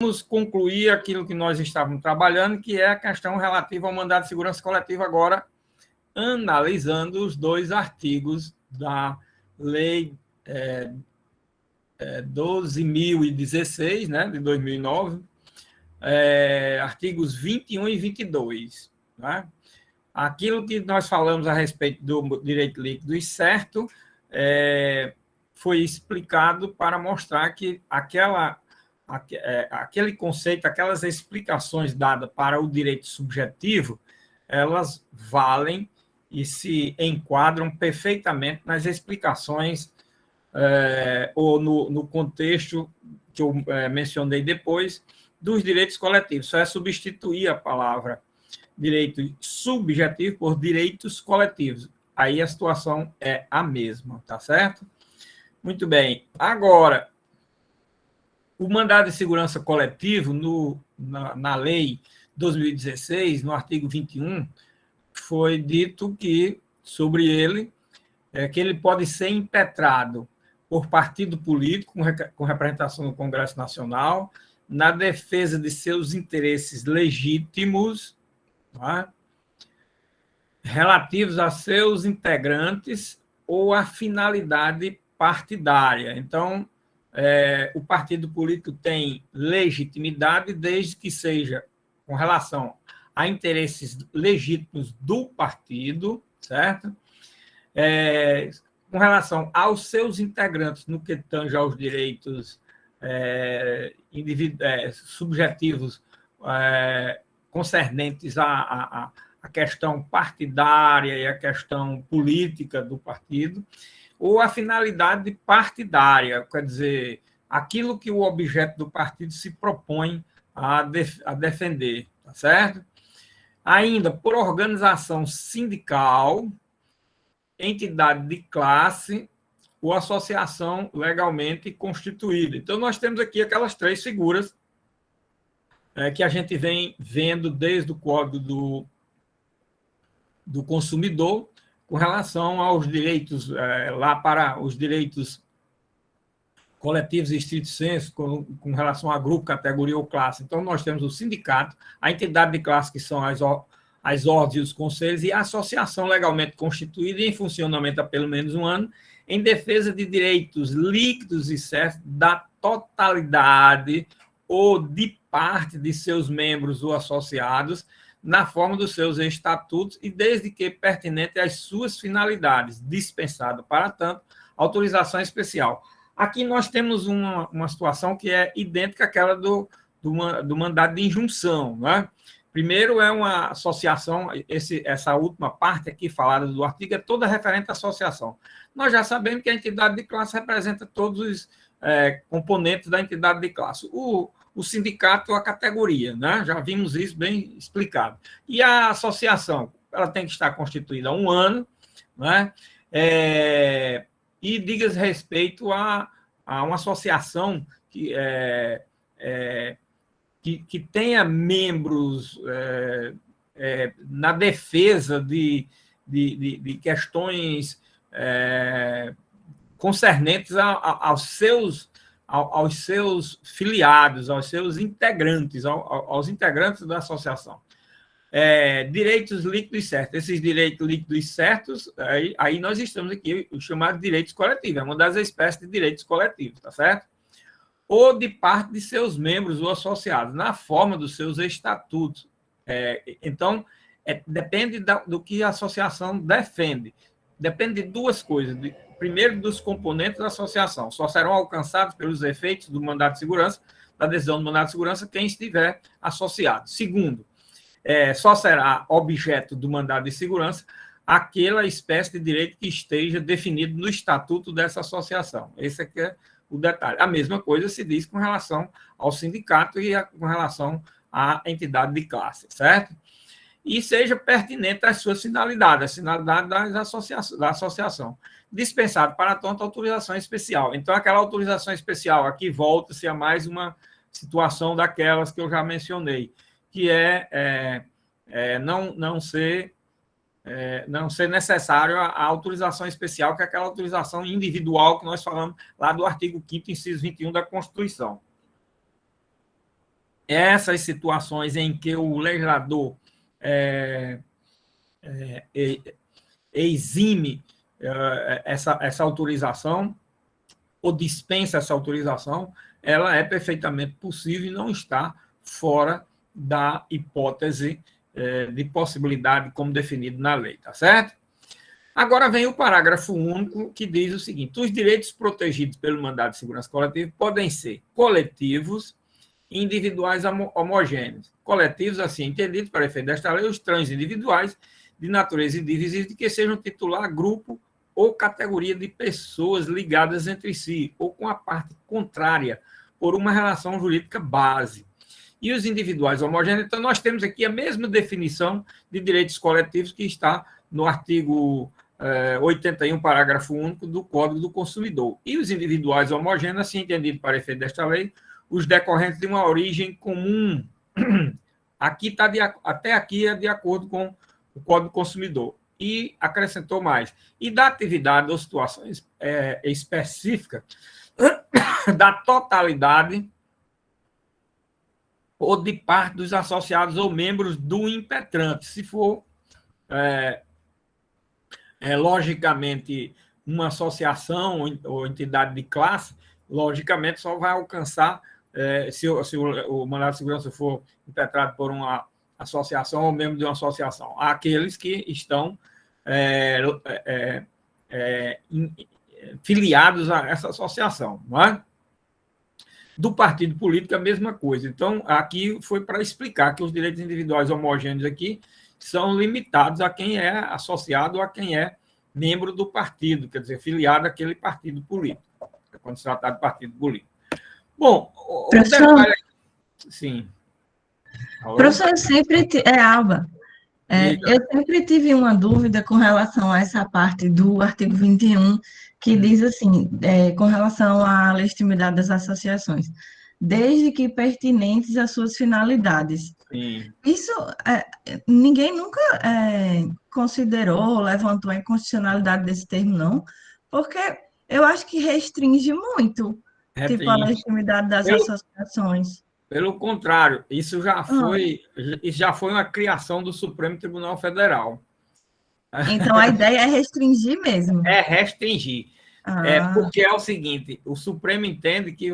Vamos concluir aquilo que nós estávamos trabalhando, que é a questão relativa ao mandado de segurança coletiva, agora analisando os dois artigos da Lei 12.016, né, de 2009, artigos 21 e 22. Né? Aquilo que nós falamos a respeito do direito líquido e certo foi explicado para mostrar que aquele conceito, aquelas explicações dadas para o direito subjetivo, elas valem e se enquadram perfeitamente nas explicações ou no contexto que eu mencionei depois dos direitos coletivos. Só é substituir a palavra direito subjetivo por direitos coletivos. Aí a situação é a mesma, tá certo? Muito bem. Agora, o mandado de segurança coletivo, na Lei 2016, no artigo 21, foi dito que, sobre ele, que ele pode ser impetrado por partido político com representação no Congresso Nacional, na defesa de seus interesses legítimos, tá? Relativos a seus integrantes ou à finalidade partidária. Então, o partido político tem legitimidade desde que seja com relação a interesses legítimos do partido, certo? Com relação aos seus integrantes, no que tange aos direitos subjetivos concernentes à questão partidária e à questão política do partido, ou a finalidade partidária, quer dizer, aquilo que o objeto do partido se propõe a defender, tá certo? Ainda, por organização sindical, entidade de classe ou associação legalmente constituída. Então, nós temos aqui aquelas três figuras que a gente vem vendo desde o Código do Consumidor, com relação aos direitos, lá para os direitos coletivos e estrito senso, com relação a grupo, categoria ou classe. Então, nós temos o sindicato, a entidade de classe, que são as ordens e os conselhos, e a associação legalmente constituída e em funcionamento há pelo menos um ano, em defesa de direitos líquidos e certos da totalidade ou de parte de seus membros ou associados, na forma dos seus estatutos e desde que pertinente às suas finalidades, dispensado, para tanto, autorização especial. Aqui nós temos uma situação que é idêntica àquela do mandado de injunção. Né? Primeiro, é uma associação, essa última parte aqui falada do artigo é toda referente à associação. Nós já sabemos que a entidade de classe representa todos os componentes da entidade de classe. O sindicato, a categoria, né? Já vimos isso bem explicado. E a associação, ela tem que estar constituída há um ano, né? E diga respeito a uma associação que tenha membros na defesa de questões concernentes aos seus filiados, aos seus integrantes, aos integrantes da associação. Direitos líquidos e certos. Esses direitos líquidos e certos, aí nós estamos aqui, os chamados direitos coletivos, é uma das espécies de direitos coletivos, tá certo? Ou de parte de seus membros ou associados, na forma dos seus estatutos. Então, depende do que a associação defende. Depende de duas coisas. Primeiro, dos componentes da associação. Só serão alcançados pelos efeitos do mandado de segurança, da decisão do mandado de segurança, quem estiver associado. Segundo, só será objeto do mandado de segurança aquela espécie de direito que esteja definido no estatuto dessa associação. Esse aqui é o detalhe. A mesma coisa se diz com relação ao sindicato e com relação à entidade de classe, certo? E seja pertinente às suas finalidades, as finalidades da associação. Dispensado, para tanto, autorização especial. Então, aquela autorização especial aqui volta-se a mais uma situação daquelas que eu já mencionei, que não ser necessário a autorização especial, que é aquela autorização individual que nós falamos lá do artigo 5º, inciso 21 da Constituição. essas situações em que o legislador exime essa autorização ou dispensa essa autorização, ela é perfeitamente possível e não está fora da hipótese de possibilidade como definido na lei, tá certo? Agora vem o parágrafo único que diz o seguinte: os direitos protegidos pelo mandado de segurança coletiva podem ser coletivos e individuais homogêneos. Coletivos, assim entendidos, para efeito desta lei, os trans individuais de natureza indivisível que sejam titular, grupo ou categoria de pessoas ligadas entre si ou com a parte contrária por uma relação jurídica base. E os individuais homogêneos, então nós temos aqui a mesma definição de direitos coletivos que está no artigo 81, parágrafo único do Código do Consumidor. E os individuais homogêneos, assim entendido para efeito desta lei, os decorrentes de uma origem comum. Aqui tá até aqui é de acordo com o Código do Consumidor. E acrescentou mais. E da atividade ou situação específica da totalidade ou de parte dos associados ou membros do impetrante. Se for, logicamente, uma associação ou entidade de classe, logicamente só vai alcançar, se o mandado de segurança for impetrado por uma associação ou membro de uma associação, aqueles que estão filiados a essa associação, não é? Do partido político, a mesma coisa. Então, aqui foi para explicar que os direitos individuais homogêneos aqui são limitados a quem é associado ou a quem é membro do partido, quer dizer, filiado àquele partido político, quando se trata de partido político. Bom, o detalhe... Sim. Alô? Professor, eu sempre... Alba. Eu sempre tive uma dúvida com relação a essa parte do artigo 21, que diz assim, com relação à legitimidade das associações, desde que pertinentes às suas finalidades. Sim. Isso, ninguém nunca considerou, levantou a inconstitucionalidade desse termo, não, porque eu acho que restringe muito, tipo, a legitimidade das associações. Pelo contrário, isso já foi uma criação do Supremo Tribunal Federal. Então, a ideia é restringir mesmo. É restringir. Porque é o seguinte, o Supremo entende que,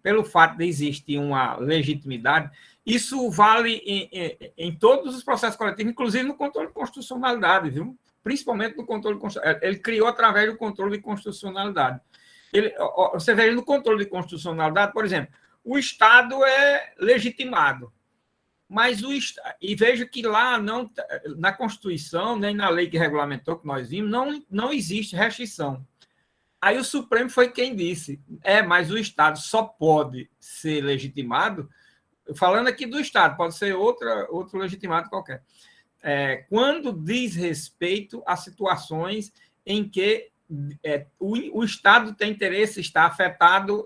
pelo fato de existir uma legitimidade, isso vale em todos os processos coletivos, inclusive no controle de constitucionalidade, viu? Principalmente no controle de constitucionalidade. Ele criou através do controle de constitucionalidade. Você vê no controle de constitucionalidade, por exemplo, o Estado é legitimado, mas e veja que lá, não, na Constituição, nem na lei que regulamentou, que nós vimos, não existe restrição. Aí o Supremo foi quem disse, mas o Estado só pode ser legitimado, falando aqui do Estado, pode ser outro legitimado qualquer, quando diz respeito a situações em que o Estado tem interesse, está afetado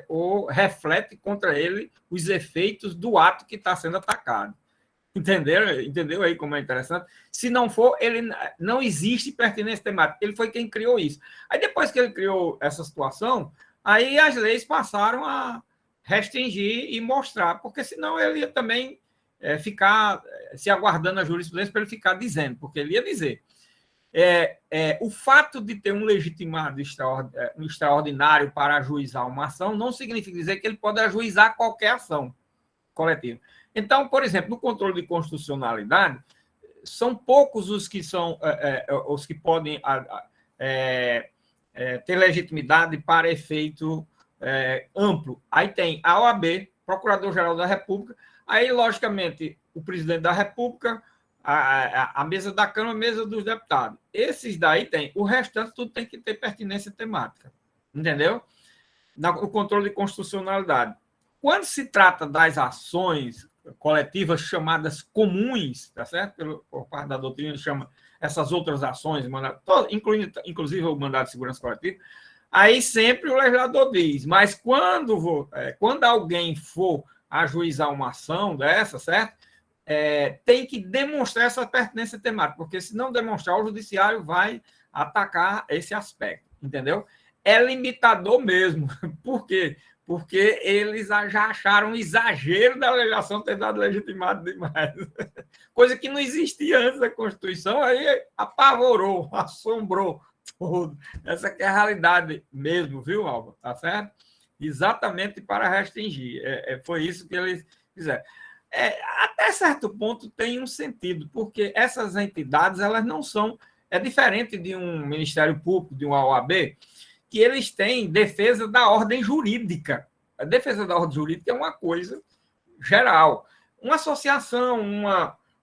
ou reflete contra ele os efeitos do ato que está sendo atacado. Entendeu aí como é interessante? Se não for, ele não existe pertinência temática. Ele foi quem criou isso. Aí, depois que ele criou essa situação, aí as leis passaram a restringir e mostrar, porque senão ele ia também ficar se aguardando a jurisprudência para ele ficar dizendo, porque ele ia dizer. O fato de ter um legitimado extraordinário para ajuizar uma ação não significa dizer que ele pode ajuizar qualquer ação coletiva. Então, por exemplo, no controle de constitucionalidade, são poucos os que podem ter legitimidade para efeito amplo. Aí tem a OAB, Procurador-Geral da República, aí, logicamente, o Presidente da República, a mesa da Câmara, a mesa dos deputados. Esses daí tem. O restante tudo tem que ter pertinência temática. Entendeu? No controle de constitucionalidade. Quando se trata das ações coletivas chamadas comuns, tá certo? Por parte da doutrina, chama essas outras ações, inclusive o mandado de segurança coletiva, aí sempre o legislador diz, mas quando alguém for ajuizar uma ação dessa, certo? Tem que demonstrar essa pertinência temática, porque se não demonstrar, o judiciário vai atacar esse aspecto, entendeu? É limitador mesmo. Por quê? porque eles já acharam um exagero da legislação ter dado legitimado demais. Coisa que não existia antes da Constituição, aí apavorou, assombrou tudo. Essa que é a realidade mesmo, viu, Alba? Tá certo? Exatamente para restringir. Foi isso que eles fizeram. Até certo ponto tem um sentido, porque essas entidades, elas não são... É diferente de um Ministério Público, de uma OAB, que eles têm defesa da ordem jurídica. A defesa da ordem jurídica é uma coisa geral. Uma associação,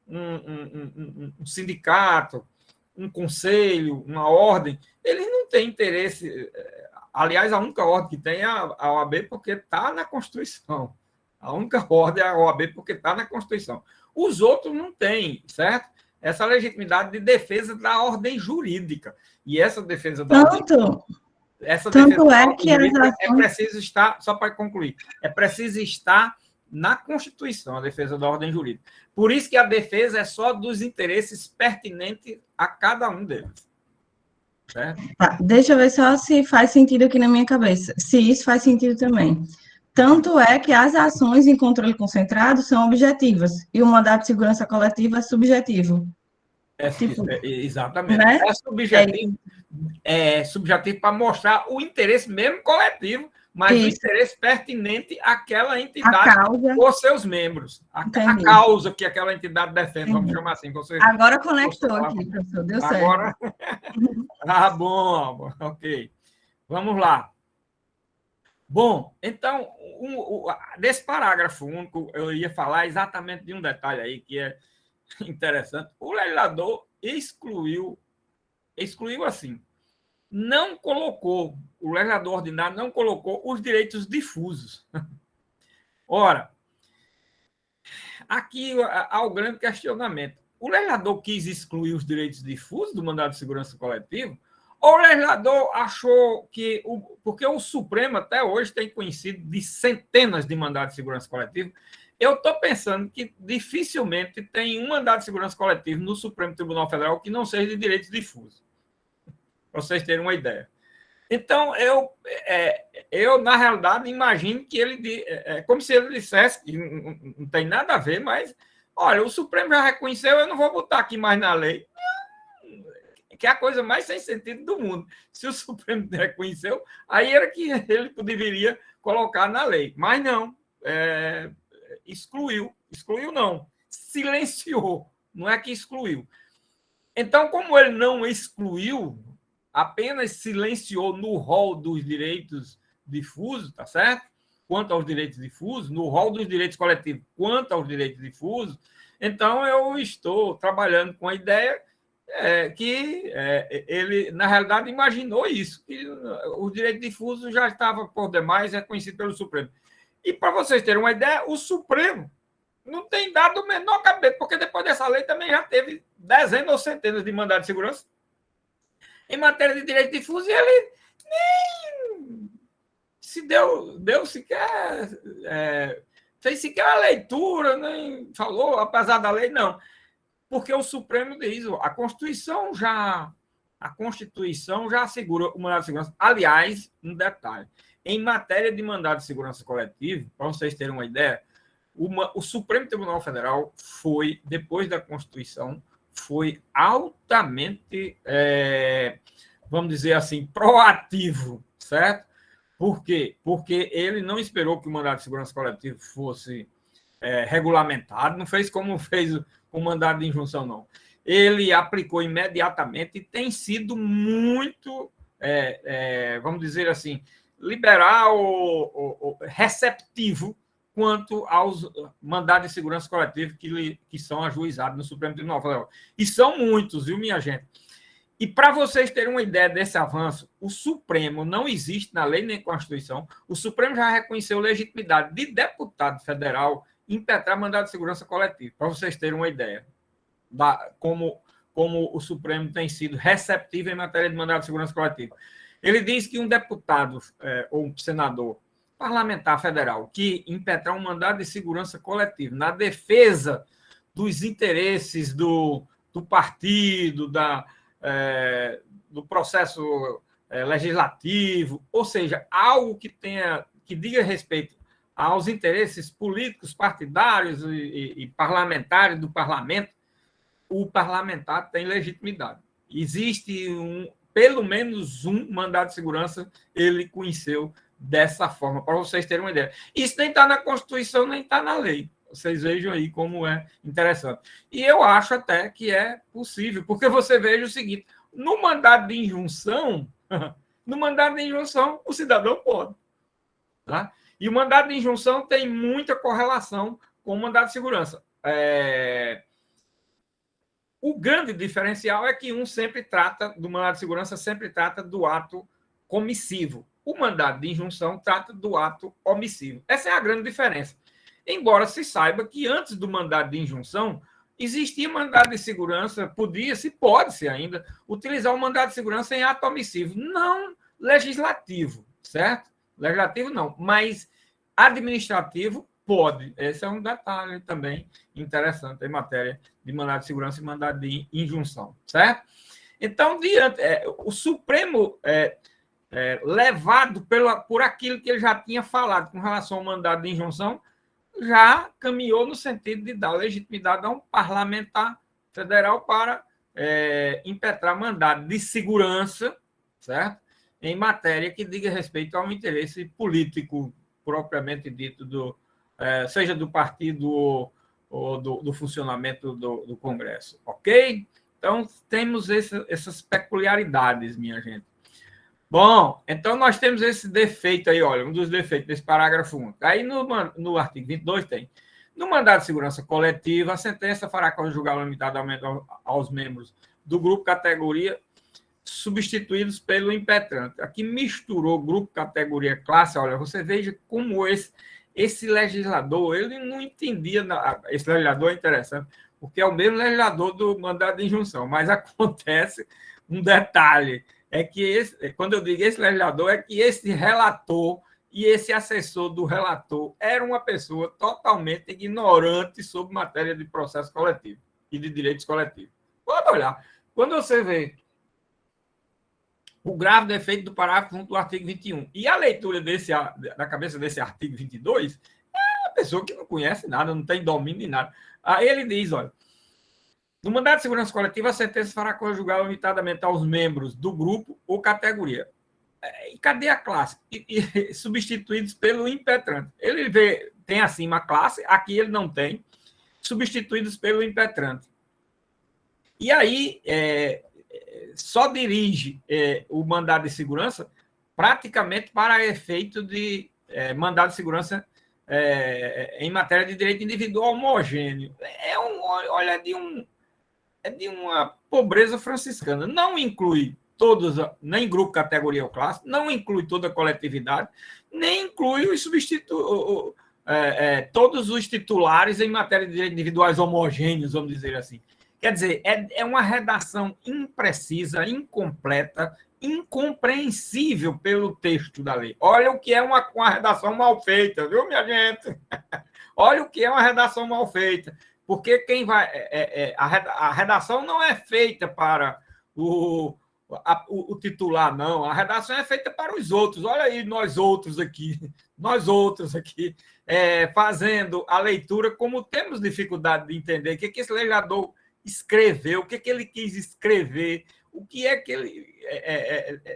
um sindicato, um conselho, uma ordem, eles não têm interesse. Aliás, a única ordem que tem é a OAB, porque está na Constituição. A única ordem é a OAB, porque está na Constituição. Os outros não têm, certo? Essa legitimidade de defesa da ordem jurídica. E essa defesa da ordem jurídica, tanto é que é preciso estar, só para concluir, é preciso estar na Constituição, a defesa da ordem jurídica. Por isso que a defesa é só dos interesses pertinentes a cada um deles. Certo? Tá, deixa eu ver só se faz sentido aqui na minha cabeça, se isso faz sentido também. Tanto é que as ações em controle concentrado são objetivas e o mandado de segurança coletiva é subjetivo. Exatamente. Né? É subjetivo para mostrar o interesse mesmo coletivo, mas o interesse pertinente àquela entidade ou seus membros. A causa que aquela entidade defende, vamos chamar assim. Agora conectou aqui, professor, deu certo. Agora... Ah, bom, ok. Vamos lá. Bom, então, desse parágrafo único, eu ia falar exatamente de um detalhe aí que é interessante. O legislador excluiu assim, não colocou, o legislador ordinário não colocou os direitos difusos. Ora, aqui há o grande questionamento. O legislador quis excluir os direitos difusos do mandado de segurança coletivo, ou o legislador achou que... Porque o Supremo até hoje tem conhecido de centenas de mandados de segurança coletivo. Eu estou pensando que dificilmente tem um mandado de segurança coletivo no Supremo Tribunal Federal que não seja de direitos difusos. Para vocês terem uma ideia. Então, eu na realidade, imagino que ele... como se ele dissesse que não tem nada a ver, mas, olha, o Supremo já reconheceu, eu não vou botar aqui mais na lei. Que é a coisa mais sem sentido do mundo. Se o Supremo reconheceu, aí era que ele deveria colocar na lei. Mas não, excluiu não, silenciou, não é que excluiu. Então, como ele não excluiu, apenas silenciou no rol dos direitos difusos, tá certo? Quanto aos direitos difusos, no rol dos direitos coletivos, quanto aos direitos difusos, então eu estou trabalhando com a ideia que ele, na realidade, imaginou isso, que o direito difuso já estava, por demais, reconhecido pelo Supremo. E, para vocês terem uma ideia, o Supremo não tem dado o menor cabelo, porque depois dessa lei também já teve dezenas ou centenas de mandados de segurança em matéria de direito difuso, e ele nem se deu sequer... fez sequer a leitura, nem falou, apesar da lei, não. Porque o Supremo diz, a Constituição já assegura o mandado de segurança. Aliás, um detalhe, em matéria de mandado de segurança coletivo, para vocês terem uma ideia, o Supremo Tribunal Federal foi, depois da Constituição, foi altamente, vamos dizer assim, proativo, certo? Por quê? Porque ele não esperou que o mandado de segurança coletivo fosse regulamentado, não fez como fez o mandado de injunção, não. Ele aplicou imediatamente e tem sido muito, vamos dizer assim, liberal ou receptivo quanto aos mandados de segurança coletiva que são ajuizados no Supremo Tribunal Federal. E são muitos, viu, minha gente? E para vocês terem uma ideia desse avanço, o Supremo não existe na lei nem na Constituição. O Supremo já reconheceu legitimidade de deputado federal impetrar mandado de segurança coletiva, para vocês terem uma ideia como o Supremo tem sido receptivo em matéria de mandado de segurança coletiva. Ele diz que um deputado ou um senador parlamentar federal que impetrar um mandado de segurança coletiva na defesa dos interesses do partido, do processo legislativo, ou seja, algo que que diga respeito aos interesses políticos, partidários e parlamentares do parlamento, o parlamentar tem legitimidade. Existe pelo menos um mandado de segurança, ele conheceu dessa forma, para vocês terem uma ideia. Isso nem está na Constituição, nem está na lei. Vocês vejam aí como é interessante. E eu acho até que é possível, porque você veja o seguinte, no mandado de injunção, o cidadão pode. Tá? E o mandado de injunção tem muita correlação com o mandado de segurança. O grande diferencial é que do mandado de segurança sempre trata do ato comissivo. O mandado de injunção trata do ato omissivo. Essa é a grande diferença. Embora se saiba que antes do mandado de injunção, existia mandado de segurança, pode-se ainda, utilizar o mandado de segurança em ato omissivo, não legislativo, certo? Legislativo não, mas administrativo pode. Esse é um detalhe também interessante em matéria de mandado de segurança e mandado de injunção, certo? Então, o Supremo, levado por aquilo que ele já tinha falado com relação ao mandado de injunção, já caminhou no sentido de dar legitimidade a um parlamentar federal para impetrar mandado de segurança, certo? Em matéria que diga respeito ao interesse político propriamente dito, seja do partido ou do funcionamento do Congresso, ok? Então, temos essas peculiaridades, minha gente. Bom, então nós temos esse defeito aí, olha, um dos defeitos desse parágrafo 1. Aí no artigo 22 tem, no mandado de segurança coletiva, a sentença fará conjugar limitado aumento aos membros do grupo categoria substituídos pelo impetrante. Aqui misturou grupo, categoria, classe, olha, você veja como esse legislador, ele não entendia, esse legislador é interessante, porque é o mesmo legislador do mandado de injunção, mas acontece um detalhe, é que quando eu digo esse legislador, é que esse relator e esse assessor do relator era uma pessoa totalmente ignorante sobre matéria de processo coletivo e de direitos coletivos. Pode olhar. Quando você vê o grave defeito do parágrafo 1 do artigo 21 e a leitura da cabeça desse artigo 22, é uma pessoa que não conhece nada, não tem domínio de nada. Aí ele diz, olha, no mandado de segurança coletiva, a sentença fará conjugar limitadamente aos membros do grupo ou categoria. E cadê a classe? Substituídos pelo impetrante. Ele tem acima a classe, aqui ele não tem, substituídos pelo impetrante. E aí, só dirige o mandado de segurança praticamente para efeito de mandado de segurança em matéria de direito individual homogêneo. Olha, de uma pobreza franciscana. Não inclui todos, nem grupo, categoria ou classe, não inclui toda a coletividade, nem inclui todos os titulares em matéria de direitos individuais homogêneos, vamos dizer assim. Quer dizer, é uma redação imprecisa, incompleta, incompreensível pelo texto da lei. Olha o que é uma redação mal feita, viu, minha gente? Olha o que é uma redação mal feita. Porque quem vai. A redação não é feita para o titular, não. A redação é feita para os outros. Olha aí, nós outros aqui, fazendo a leitura, como temos dificuldade de entender o que esse legislador escreveu, o que ele quis escrever, o que é que ele.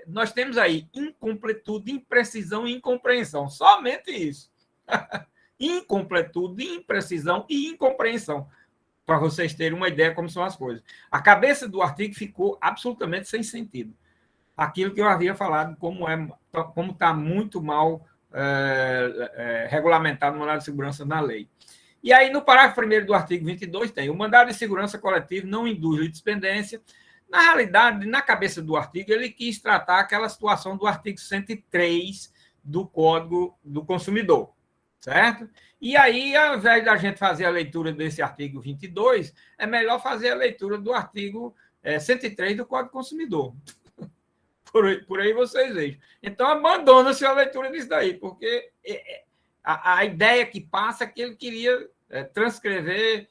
Nós temos aí incompletude, imprecisão e incompreensão. Somente isso. Incompletude, imprecisão e incompreensão, para vocês terem uma ideia como são as coisas. A cabeça do artigo ficou absolutamente sem sentido. Aquilo que eu havia falado, como está muito mal regulamentado no mandado de segurança na lei. E aí, no parágrafo 1º do artigo 22, tem o mandado de segurança coletivo não induz litispendência. Na realidade, na cabeça do artigo, ele quis tratar aquela situação do artigo 103 do Código do Consumidor. Certo? E aí, ao invés da gente fazer a leitura desse artigo 22, é melhor fazer a leitura do artigo 103 do Código do Consumidor. Por aí vocês vejam. Então, abandona-se a leitura disso daí, porque a ideia que passa é que ele queria transcrever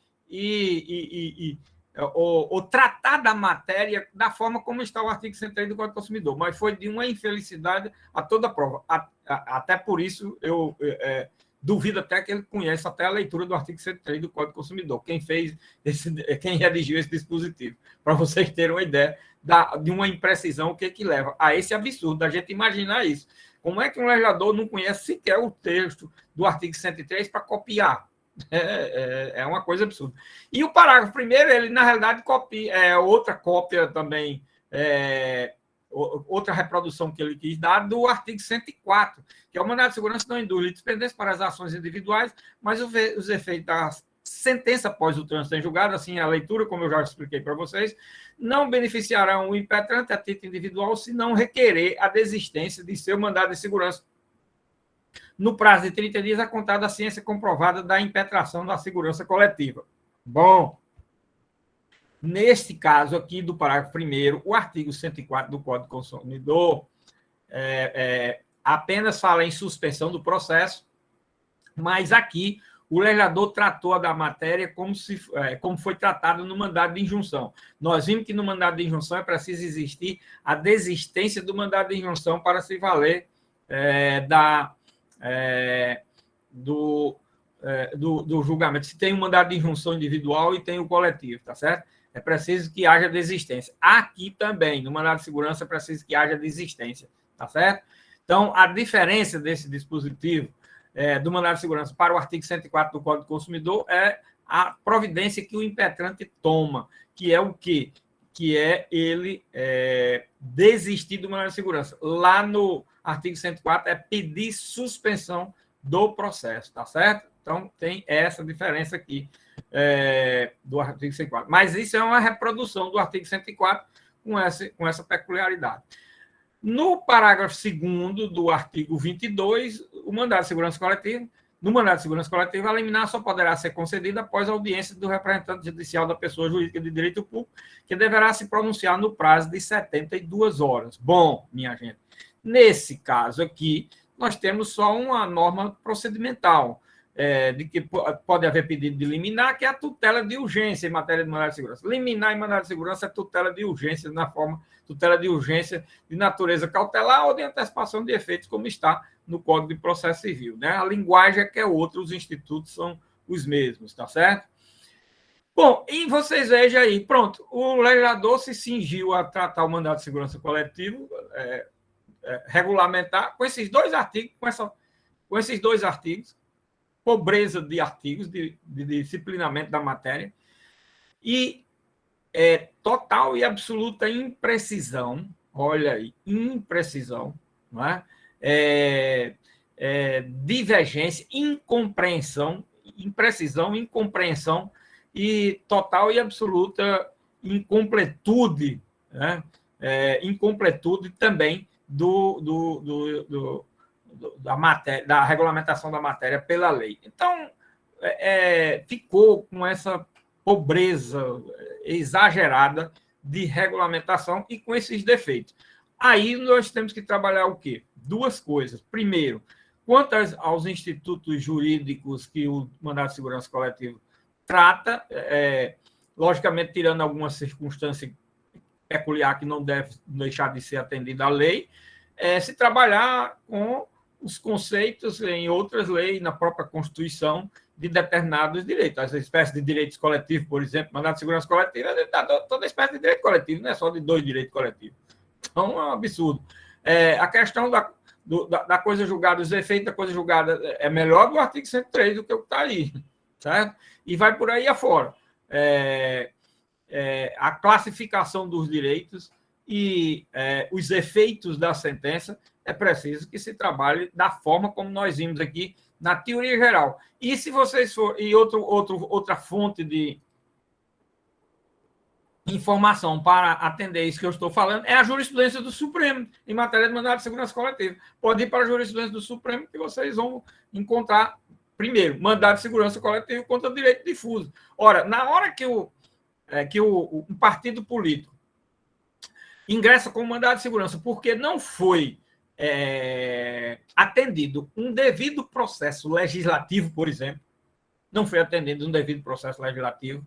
ou tratar da matéria da forma como está o artigo 103 do Código do Consumidor, mas foi de uma infelicidade a toda prova. até por isso eu duvido até que ele conheça até a leitura do artigo 103 do Código do Consumidor, quem redigiu esse dispositivo, para vocês terem uma ideia de uma imprecisão, o que leva a esse absurdo da gente imaginar isso. Como é que um legislador não conhece sequer o texto do artigo 103 para copiar? É uma coisa absurda. E o parágrafo primeiro, ele, na realidade, copia, outra cópia também, outra reprodução que ele quis dar do artigo 104, que é o mandado de segurança não induz litispendência para as ações individuais, mas os efeitos da sentença após o trânsito em julgado, assim, a leitura, como eu já expliquei para vocês, não beneficiarão o impetrante a título individual se não requerer a desistência de seu mandado de segurança no prazo de 30 dias a contar da ciência comprovada da impetração da segurança coletiva. Bom, neste caso aqui do parágrafo 1º, o artigo 104 do Código do Consumidor apenas fala em suspensão do processo, mas aqui o legislador tratou da matéria como foi tratado no mandado de injunção. Nós vimos que no mandado de injunção é preciso existir a desistência do mandado de injunção para se valer do julgamento. Se tem um mandado de injunção individual e tem o coletivo, tá certo? É preciso que haja desistência. Aqui também, no mandado de segurança, é preciso que haja desistência, tá certo? Então, a diferença desse dispositivo do mandado de segurança para o artigo 104 do Código do Consumidor é a providência que o impetrante toma, que é o quê? Que é ele desistir do mandado de segurança. Lá no artigo 104 é pedir suspensão do processo, tá certo? Então, tem essa diferença aqui do artigo 104. Mas isso é uma reprodução do artigo 104 com essa peculiaridade. No parágrafo 2º do artigo 22, o mandado de segurança coletiva, no mandado de segurança coletiva, a liminar só poderá ser concedida após a audiência do representante judicial da pessoa jurídica de direito público, que deverá se pronunciar no prazo de 72 horas. Bom, minha gente, nesse caso aqui, nós temos só uma norma procedimental, de que pode haver pedido de liminar, que é a tutela de urgência em matéria de mandado de segurança. Liminar em mandado de segurança é tutela de urgência, na forma tutela de urgência de natureza cautelar ou de antecipação de efeitos, como está no Código de Processo Civil, né? A linguagem é que é outra, os institutos são os mesmos, tá certo? Bom, e vocês vejam aí, pronto, o legislador se cingiu a tratar o mandado de segurança coletivo, regulamentar, com esses dois artigos, com esses dois artigos, pobreza de artigos, de disciplinamento da matéria, e total e absoluta imprecisão, olha aí, imprecisão, não é? Divergência, incompreensão, imprecisão, incompreensão e total e absoluta incompletude, né? Incompletude também da matéria, da regulamentação da matéria pela lei. Então, ficou com essa pobreza exagerada de regulamentação e com esses defeitos. Aí nós temos que trabalhar o quê? Duas coisas. Primeiro, quanto aos institutos jurídicos que o mandado de segurança coletivo trata, logicamente tirando alguma circunstância peculiar que não deve deixar de ser atendida à lei, se trabalhar com os conceitos em outras leis, na própria Constituição, de determinados direitos. As espécies de direitos coletivos, por exemplo, mandado de segurança coletiva, toda espécie de direito coletivo, não é só de 2 direitos coletivos. Então, é um absurdo. A questão da coisa julgada, os efeitos da coisa julgada é melhor do artigo 103 do que o que está aí, certo? E vai por aí afora. A classificação dos direitos e os efeitos da sentença, é preciso que se trabalhe da forma como nós vimos aqui na teoria geral. E se vocês for e outra fonte de informação para atender isso que eu estou falando é a jurisprudência do Supremo em matéria de mandado de segurança coletiva. Pode ir para a jurisprudência do Supremo que vocês vão encontrar, primeiro, mandado de segurança coletiva contra direito difuso. Ora, na hora que um partido político ingressa com mandado de segurança porque não foi atendido um devido processo legislativo, por exemplo, não foi atendido um devido processo legislativo,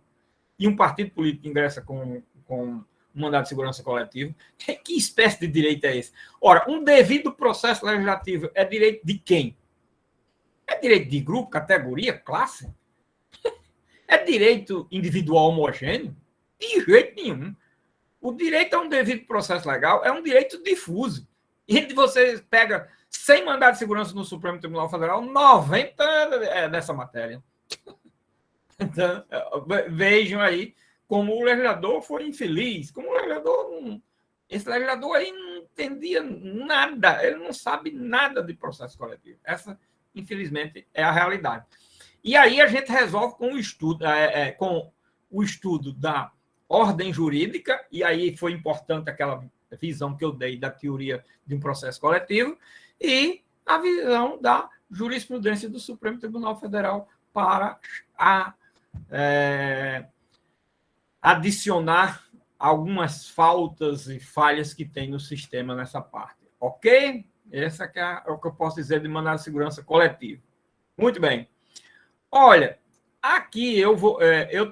e um partido político ingressa com um mandado de segurança coletivo. Que espécie de direito é esse? Ora, um devido processo legislativo é direito de quem? É direito de grupo, categoria, classe? É direito individual homogêneo? De jeito nenhum. O direito a um devido processo legal é um direito difuso. E você pega 100 mandados de segurança no Supremo Tribunal Federal, 90 é dessa matéria. Então, vejam aí como o legislador foi infeliz, como o legislador esse legislador aí não entendia nada, ele não sabe nada de processo coletivo. Essa, infelizmente, é a realidade. E aí a gente resolve com o estudo da ordem jurídica, e aí foi importante aquela visão que eu dei da teoria de um processo coletivo, e a visão da jurisprudência do Supremo Tribunal Federal para adicionar algumas faltas e falhas que tem no sistema nessa parte. Ok? Essa que é o que eu posso dizer de mandado de segurança coletivo. Muito bem. Olha, aqui eu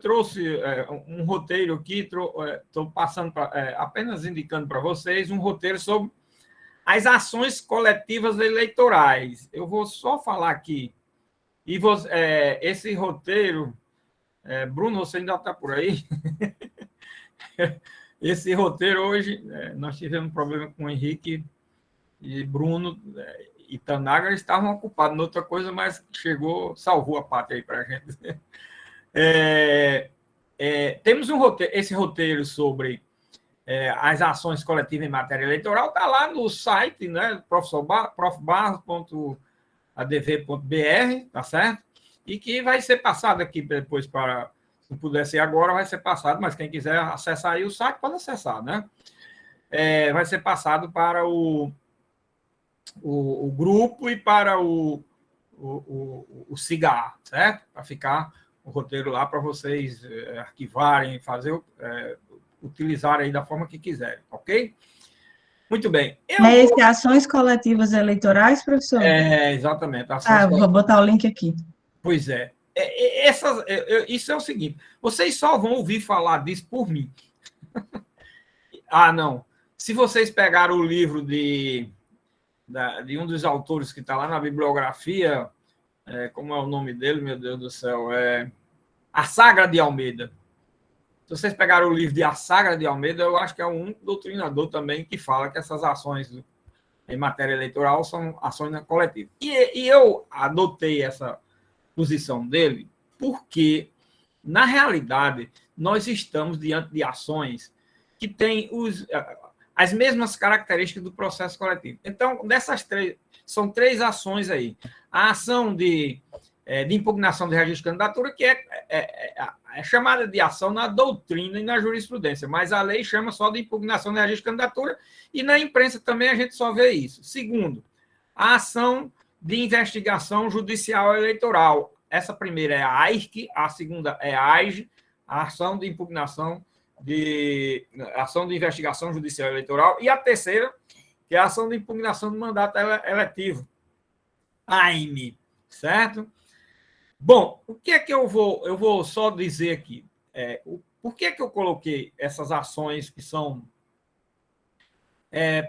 trouxe um roteiro aqui, estou passando apenas indicando para vocês um roteiro sobre as ações coletivas eleitorais. Eu vou só falar aqui. E esse roteiro, Bruno, você ainda está por aí? Esse roteiro hoje, nós tivemos um problema com o Henrique e Bruno e Tanaga, eles estavam ocupados em outra coisa, mas chegou, salvou a pátria aí para a gente. Temos esse roteiro sobre as ações coletivas em matéria eleitoral, está lá no site, né, profbarros.adv.br, tá certo? E que vai ser passado aqui depois para... Se não puder ser agora, vai ser passado, mas quem quiser acessar aí o site, pode acessar, né? Vai ser passado para o grupo e para o CIGAR, certo? Para ficar o roteiro lá para vocês arquivarem, utilizarem aí da forma que quiserem, ok? Muito bem. Esse ações coletivas eleitorais, professor? Exatamente. Vou botar o link aqui. Pois é. Isso é o seguinte, vocês só vão ouvir falar disso por mim. Não. Se vocês pegaram o livro de um dos autores que está lá na bibliografia, como é o nome dele, meu Deus do céu, A Sagra de Almeida. Se vocês pegaram o livro de A Sagra de Almeida, eu acho que é um doutrinador também que fala que essas ações em matéria eleitoral são ações coletivas. E eu adotei essa posição dele porque, na realidade, nós estamos diante de ações que têm as mesmas características do processo coletivo. Então, são 3 ações aí. A ação de impugnação de registro de candidatura, que é chamada de ação na doutrina e na jurisprudência, mas a lei chama só de impugnação de registro de candidatura, e na imprensa também a gente só vê isso. Segundo, a ação de investigação judicial eleitoral. Essa primeira é a AIRC, a segunda é a AIGE, a ação de impugnação ação de investigação judicial eleitoral, e a terceira, que é a ação de impugnação do mandato eletivo, AIME, certo? Bom, o que é que eu vou só dizer aqui? Por que é que eu coloquei essas ações que são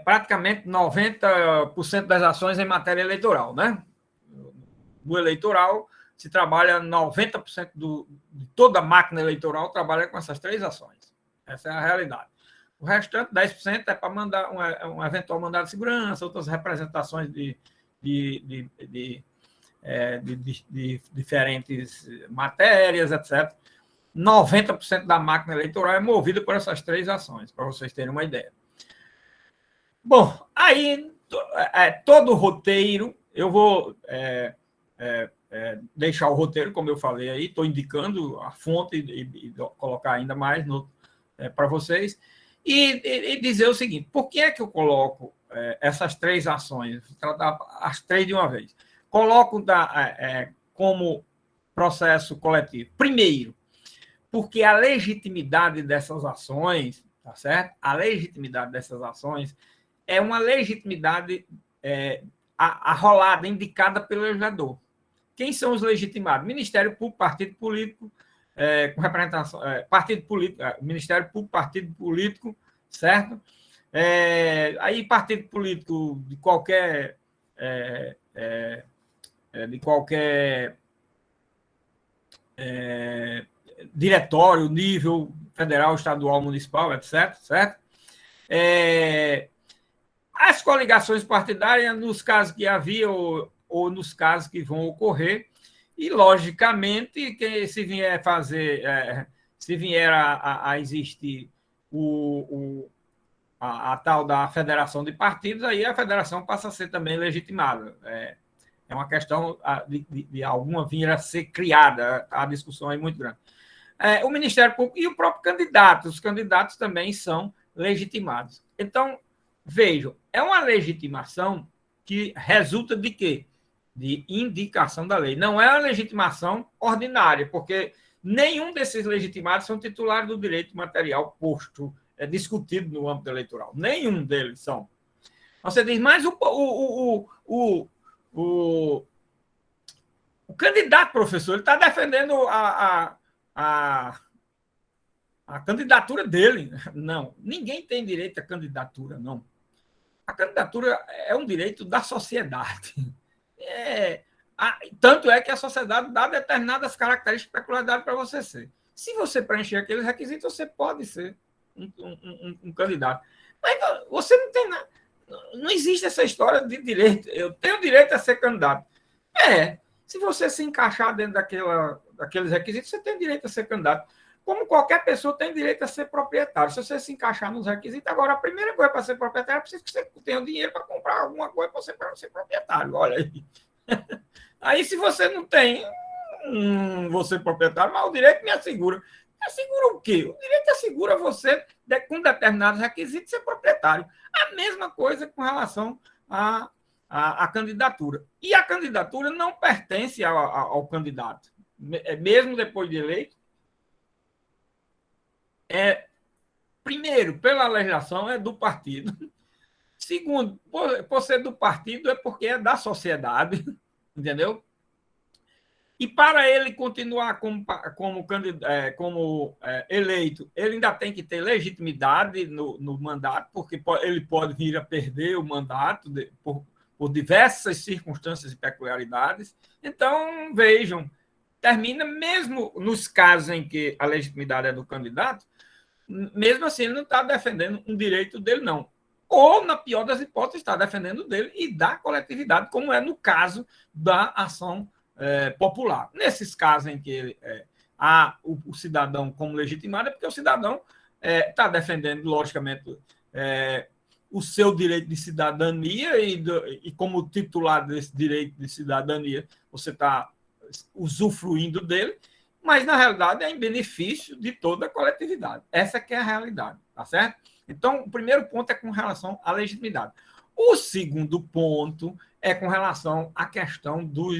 praticamente 90% das ações em matéria eleitoral, né? No eleitoral, se trabalha 90% de toda a máquina eleitoral trabalha com essas 3 ações. Essa é a realidade. O restante, 10%, é para mandar um eventual mandado de segurança, outras representações de diferentes matérias, etc. 90% da máquina eleitoral é movida por essas 3 ações, para vocês terem uma ideia. Bom, aí todo o roteiro, eu vou deixar o roteiro, como eu falei aí, estou indicando a fonte e colocar ainda mais para vocês, e dizer o seguinte, por que é que eu coloco essas 3 ações, tratar as 3 de uma vez? Coloco como processo coletivo. Primeiro, porque a legitimidade dessas ações, tá certo? A legitimidade dessas ações é uma legitimidade arrolada, indicada pelo legislador. Quem são os legitimados? Ministério Público, partido político, com representação, partido político, Ministério Público, partido político, certo? Aí partido político de qualquer diretório, nível federal, estadual, municipal, etc. Certo? As coligações partidárias, nos casos que havia ou nos casos que vão ocorrer, e, logicamente, que se vier a existir a tal da federação de partidos, aí a federação passa a ser também legitimada. É uma questão de alguma vir a ser criada, a discussão é muito grande. O Ministério Público e o próprio candidato, os candidatos também são legitimados. Então, vejam, é uma legitimação que resulta de quê? De indicação da lei. Não é uma legitimação ordinária, porque nenhum desses legitimados são titulares do direito material posto, discutido no âmbito eleitoral. Nenhum deles são. Você diz, mas o candidato, professor, ele está defendendo a candidatura dele. Não, ninguém tem direito à candidatura, não. A candidatura é um direito da sociedade. Tanto é que a sociedade dá determinadas características e peculiaridades para você ser. Se você preencher aqueles requisitos, você pode ser um candidato. Mas você não tem nada. Não existe essa história de direito. Eu tenho direito a ser candidato. Se você se encaixar dentro daqueles requisitos, você tem direito a ser candidato. Como qualquer pessoa tem direito a ser proprietário. Se você se encaixar nos requisitos, agora a primeira coisa para ser proprietário é preciso que você tenha dinheiro para comprar alguma coisa para ser proprietário. Olha aí. Aí, se você não tem, você proprietário, mas o direito me assegura. Me assegura o quê? O direito assegura você, com determinados requisitos, ser proprietário. A mesma coisa com relação à candidatura. E a candidatura não pertence ao candidato. Mesmo depois de eleito, primeiro, pela legislação, é do partido. Segundo, por ser do partido, é porque é da sociedade, entendeu? E para ele continuar como eleito, ele ainda tem que ter legitimidade no mandato, porque ele pode vir a perder o mandato por diversas circunstâncias e peculiaridades. Então, vejam, termina mesmo nos casos em que a legitimidade é do candidato, mesmo assim ele não está defendendo um direito dele, não. Ou, na pior das hipóteses, está defendendo dele e da coletividade, como é no caso da ação popular. Nesses casos em que há o cidadão como legitimado, é porque o cidadão está defendendo, logicamente, o seu direito de cidadania e como titular desse direito de cidadania, você está usufruindo dele, mas, na realidade, é em benefício de toda a coletividade. Essa que é a realidade, tá certo? Então, o primeiro ponto é com relação à legitimidade. O segundo ponto é com relação à questão do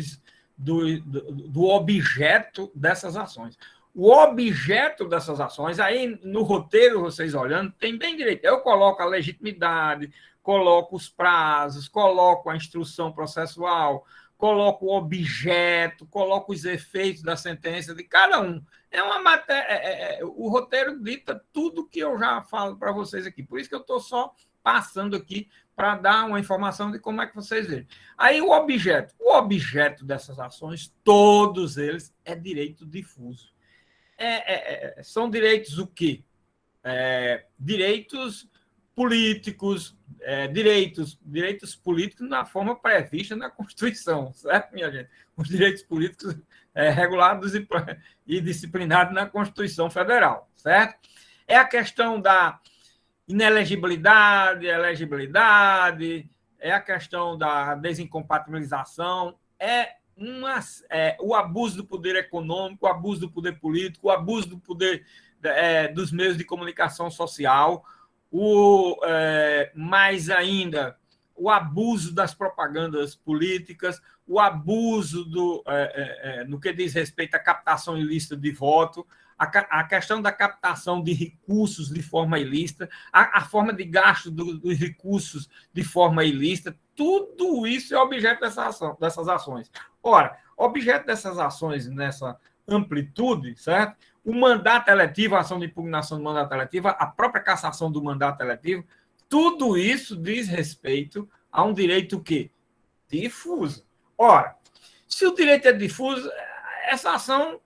objeto dessas ações. O objeto dessas ações, aí no roteiro, vocês olhando, tem bem direito. Eu coloco a legitimidade, coloco os prazos, coloco a instrução processual, coloco o objeto, coloco os efeitos da sentença de cada um. É uma matéria. O roteiro dita tudo que eu já falo para vocês aqui. Por isso que eu estou só passando aqui para dar uma informação de como é que vocês veem. Aí o objeto dessas ações, todos eles, é direito difuso. São direitos o quê? Direitos políticos, direitos políticos na forma prevista na Constituição, certo, minha gente? Os direitos políticos regulados e disciplinados na Constituição Federal, certo? É a questão da inelegibilidade, elegibilidade, é a questão da desincompatibilização, o abuso do poder econômico, o abuso do poder político, o abuso do poder dos meios de comunicação social, mais ainda, o abuso das propagandas políticas, o abuso no que diz respeito à captação ilícita de voto, a questão da captação de recursos de forma ilícita, a forma de gasto dos recursos de forma ilícita, tudo isso é objeto dessas ações. Ora, objeto dessas ações nessa amplitude, certo? O mandato eletivo, a ação de impugnação do mandato eletivo, a própria cassação do mandato eletivo, tudo isso diz respeito a um direito que difuso. Ora, se o direito é difuso, essa ação,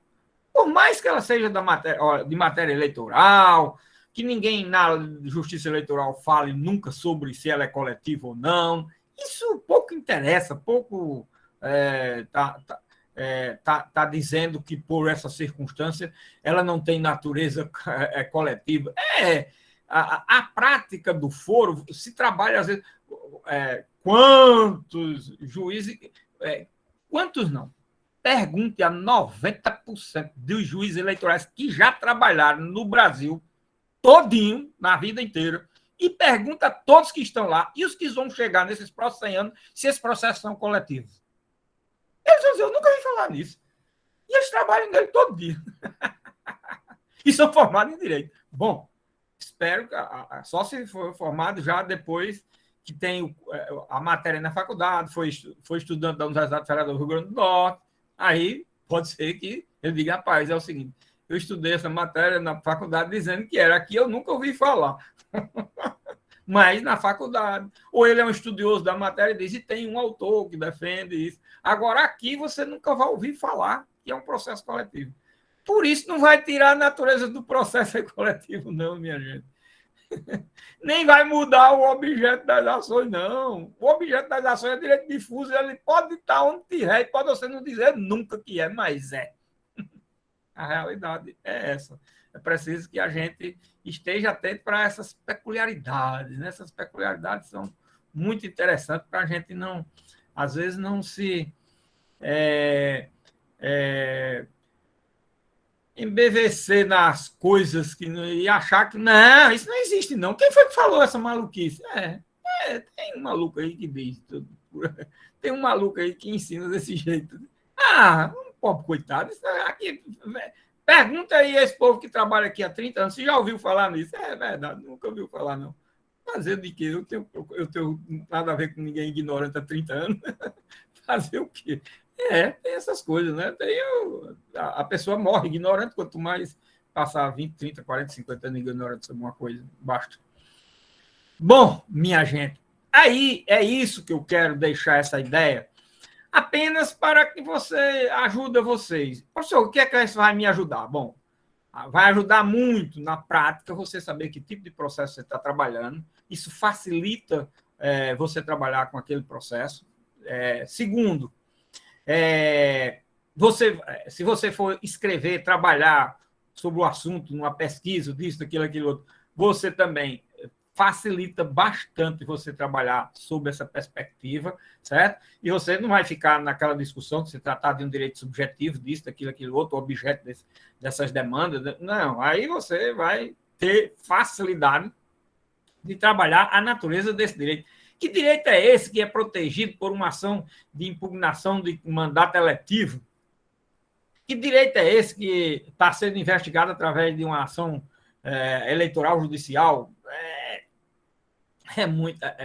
por mais que ela seja de matéria eleitoral, que ninguém na justiça eleitoral fale nunca sobre se ela é coletiva ou não, isso pouco interessa, pouco tá dizendo que por essa circunstância ela não tem natureza coletiva. A prática do foro se trabalha, às vezes, quantos juízes... quantos não? Pergunte a 90% dos juízes eleitorais que já trabalharam no Brasil todinho, na vida inteira, e pergunta a todos que estão lá e os que vão chegar nesses próximos 100 anos se esses processos são coletivos. Eles vão dizer, eu nunca ouvi falar nisso. E eles trabalham nele todo dia. E são formados em direito. Bom, espero que só se for formado já depois que tem a matéria na faculdade, foi estudante da Universidade Federal do Rio Grande do Norte, aí pode ser que ele diga, rapaz, é o seguinte, eu estudei essa matéria na faculdade dizendo que era, aqui eu nunca ouvi falar. Mas na faculdade. Ou ele é um estudioso da matéria e diz, e tem um autor que defende isso. Agora, aqui você nunca vai ouvir falar que é um processo coletivo. Por isso, não vai tirar a natureza do processo coletivo, não, minha gente. Nem vai mudar o objeto das ações, não. O objeto das ações é direito difuso, ele pode estar onde tiver, e pode você não dizer nunca que é, mas é. A realidade é essa. É preciso que a gente esteja atento para essas peculiaridades. Né? Essas peculiaridades são muito interessantes para a gente não, às vezes, não se embevecer nas coisas e achar que não, isso não existe, não. Quem foi que falou essa maluquice? Tem um maluco aí que diz. Tem um maluco aí que ensina desse jeito. Um pobre coitado. Isso aqui, pergunta aí a esse povo que trabalha aqui há 30 anos, se já ouviu falar nisso? É verdade, nunca ouviu falar, não. Fazer de quê? Eu tenho nada a ver com ninguém ignorante há 30 anos. Fazer o quê? Tem essas coisas, né? A pessoa morre ignorante, quanto mais passar 20, 30, 40, 50 anos ignorante sobre uma coisa, basta. Bom, minha gente, aí é isso que eu quero deixar essa ideia, apenas para que você ajude vocês. Professor, o que é que isso vai me ajudar? Bom, vai ajudar muito na prática você saber que tipo de processo você está trabalhando. Isso facilita você trabalhar com aquele processo. Segundo, se você for escrever, trabalhar sobre o assunto, numa pesquisa, disso, daquilo, aquilo outro, você também facilita bastante você trabalhar sob essa perspectiva, certo? E você não vai ficar naquela discussão de se tratar de um direito subjetivo, disso, daquilo, aquilo outro, objeto dessas demandas. Não, aí você vai ter facilidade de trabalhar a natureza desse direito. Que direito é esse que é protegido por uma ação de impugnação de mandato eletivo? Que direito é esse que está sendo investigado através de uma ação eleitoral judicial?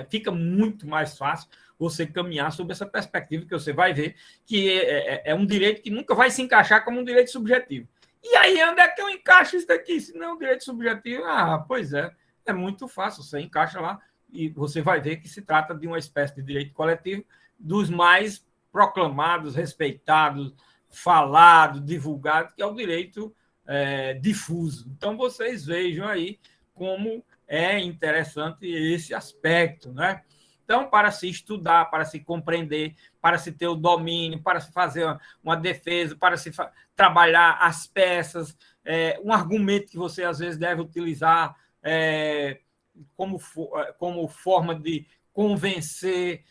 Fica muito mais fácil você caminhar sob essa perspectiva, que você vai ver que é um direito que nunca vai se encaixar como um direito subjetivo. E aí, onde é que eu encaixo isso daqui? Se não é um direito subjetivo, pois é muito fácil, você encaixa lá e você vai ver que se trata de uma espécie de direito coletivo dos mais proclamados, respeitados, falados, divulgados, que é o direito difuso. Então, vocês vejam aí como é interessante esse aspecto, né? Então, para se estudar, para se compreender, para se ter o domínio, para se fazer uma defesa, para se trabalhar as peças, um argumento que você, às vezes, deve utilizar como forma de convencer,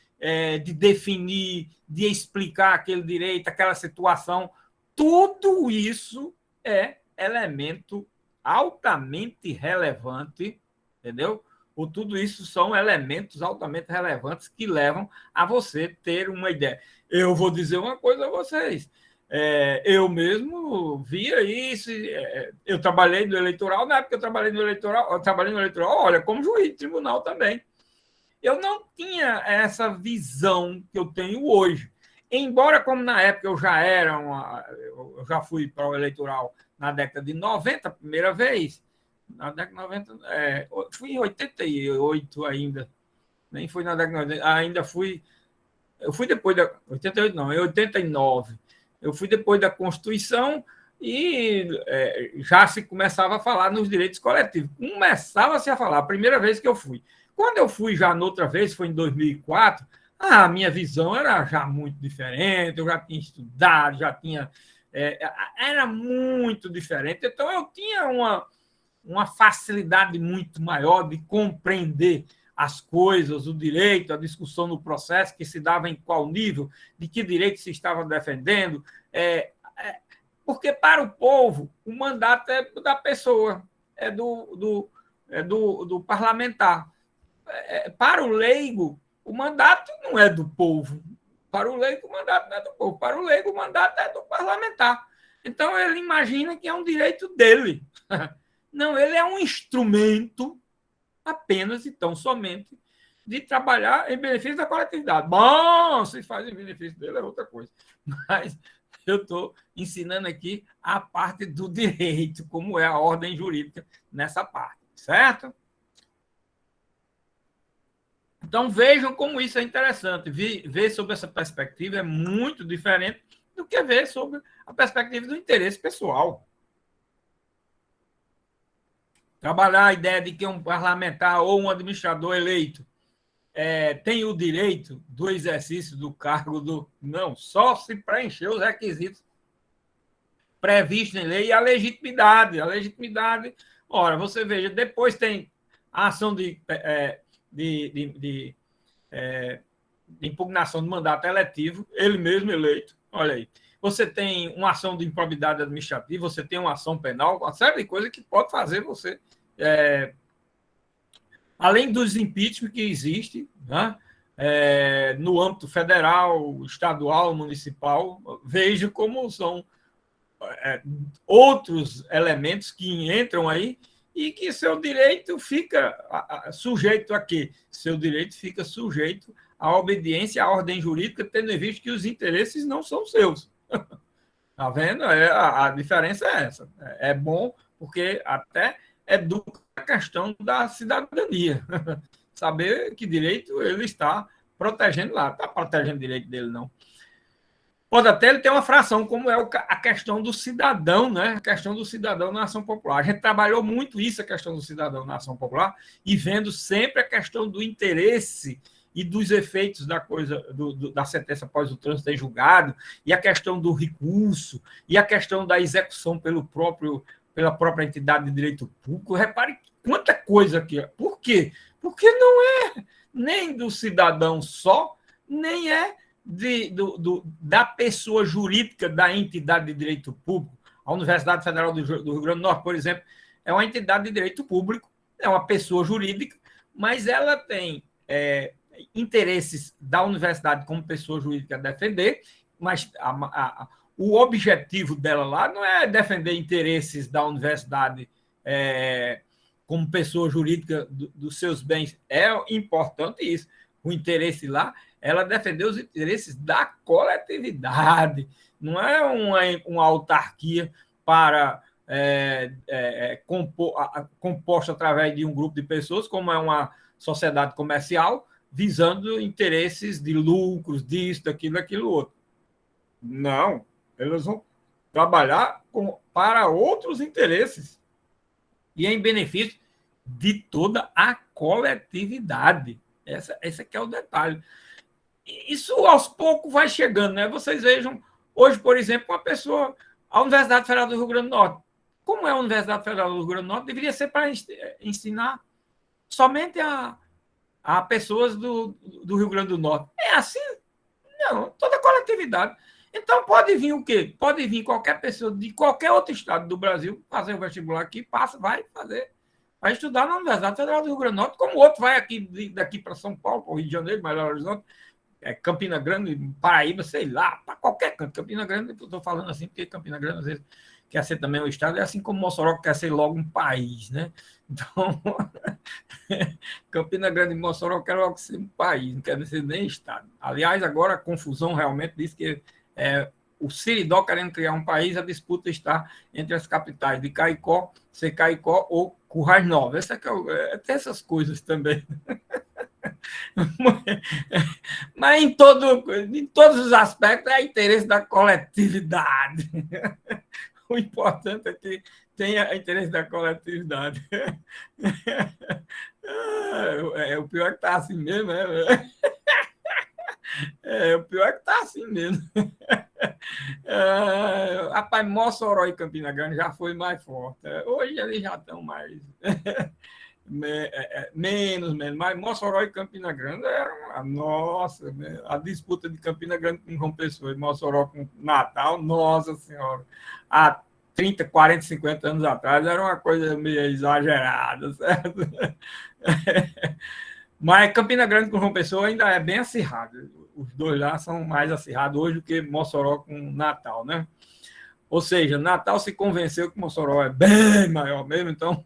de definir, de explicar aquele direito, aquela situação, tudo isso é elemento altamente relevante, entendeu? Tudo isso são elementos altamente relevantes que levam a você ter uma ideia. Eu vou dizer uma coisa a vocês. Eu mesmo via isso. Eu trabalhei no eleitoral, na época que eu trabalhei no eleitoral, olha, como juiz de tribunal também. Eu não tinha essa visão que eu tenho hoje. embora como na época eu já fui para o eleitoral na década de 90, a primeira vez, na década de 90, fui em 88 ainda, nem fui na década de 90, ainda fui, eu fui depois da, 88 não, em 89, eu fui depois da Constituição e já se começava a falar nos direitos coletivos, começava-se a falar, a primeira vez que eu fui. Quando eu fui já noutra vez, foi em 2004, a minha visão era já muito diferente, eu já tinha estudado, já tinha... era muito diferente. Então, eu tinha uma facilidade muito maior de compreender as coisas, o direito, a discussão no processo, que se dava em qual nível, de que direito se estava defendendo. Porque, para o povo, o mandato é da pessoa, é do parlamentar. Para o leigo, o mandato não é do povo. Para o leigo, o mandato não é do povo. Para o leigo, o mandato é do parlamentar. Então, ele imagina que é um direito dele. Não, ele é um instrumento apenas e tão somente de trabalhar em benefício da coletividade. Bom, se faz em benefício dele é outra coisa. Mas eu estou ensinando aqui a parte do direito, como é a ordem jurídica nessa parte, certo? Então, vejam como isso é interessante. Ver sobre essa perspectiva é muito diferente do que ver sobre a perspectiva do interesse pessoal. Trabalhar a ideia de que um parlamentar ou um administrador eleito tem o direito do exercício do cargo do... Não, só se preencher os requisitos previstos em lei e a legitimidade. A legitimidade, ora, você veja, depois tem a ação de impugnação do mandato eletivo, ele mesmo eleito, olha aí. Você tem uma ação de improbidade administrativa, você tem uma ação penal, uma série de coisas que pode fazer você, além dos impeachment que existe, né, no âmbito federal, estadual, municipal, veja como são outros elementos que entram aí e que seu direito fica sujeito a quê? Seu direito fica sujeito à obediência à ordem jurídica, tendo em vista que os interesses não são seus. Está vendo? A diferença é essa. É bom porque até educa a questão da cidadania. Saber que direito ele está protegendo lá. Está protegendo o direito dele, não. Pode até ele ter uma fração, como é a questão do cidadão, né? A questão do cidadão na ação popular. A gente trabalhou muito isso, a questão do cidadão na ação popular, e vendo sempre a questão do interesse e dos efeitos da coisa, da sentença após o trânsito em julgado, e a questão do recurso, e a questão da execução pela própria entidade de direito público. Repare quanta coisa aqui. Por quê? Porque não é nem do cidadão só, nem é da pessoa jurídica da entidade de direito público. A Universidade Federal do Rio Grande do Norte, por exemplo, é uma entidade de direito público, é uma pessoa jurídica, mas ela tem interesses da universidade como pessoa jurídica a defender, mas o objetivo dela lá não é defender interesses da universidade como pessoa jurídica dos seus bens. É importante isso. O interesse lá, ela defendeu os interesses da coletividade, não é uma autarquia para composta através de um grupo de pessoas, como é uma sociedade comercial, visando interesses de lucros, disso, daquilo outro. Não, elas vão trabalhar para outros interesses e em benefício de toda a coletividade. Esse aqui é o detalhe. Isso aos poucos vai chegando, né? Vocês vejam, hoje, por exemplo, uma pessoa, a Universidade Federal do Rio Grande do Norte. Como é a Universidade Federal do Rio Grande do Norte, deveria ser para ensinar somente a pessoas do Rio Grande do Norte. É assim? Não, toda a coletividade. Então, pode vir o quê? Pode vir qualquer pessoa de qualquer outro estado do Brasil fazer o vestibular aqui, vai estudar na Universidade Federal do Rio Grande do Norte, como o outro vai daqui para São Paulo, para o Rio de Janeiro, Belo Horizonte, Campina Grande, Paraíba, sei lá, para qualquer canto. Campina Grande, eu estou falando assim, porque Campina Grande, às vezes, quer ser também um Estado, é assim como Mossoró quer ser logo um país, né? Então, Campina Grande e Mossoró querem logo ser um país, não querem ser nem Estado. Aliás, agora a confusão realmente diz que o Seridó querendo criar um país, a disputa está entre as capitais de Caicó, Secaicó ou Currais Novas. Tem essas coisas também. Mas em todos os aspectos é interesse da coletividade. O importante é que tenha interesse da coletividade. O pior é que está assim mesmo. O pior é que está assim mesmo. Rapaz, Mossoró e Campina Grande já foi mais forte. Hoje eles já estão mais. Menos, mas Mossoró e Campina Grande eram, nossa, a disputa de Campina Grande com João Pessoa e Mossoró com Natal, nossa senhora, há 30, 40, 50 anos atrás era uma coisa meio exagerada, certo? Mas Campina Grande com João Pessoa ainda é bem acirrado, os dois lá são mais acirrados hoje do que Mossoró com Natal, né? Ou seja, Natal se convenceu que Mossoró é bem maior mesmo, então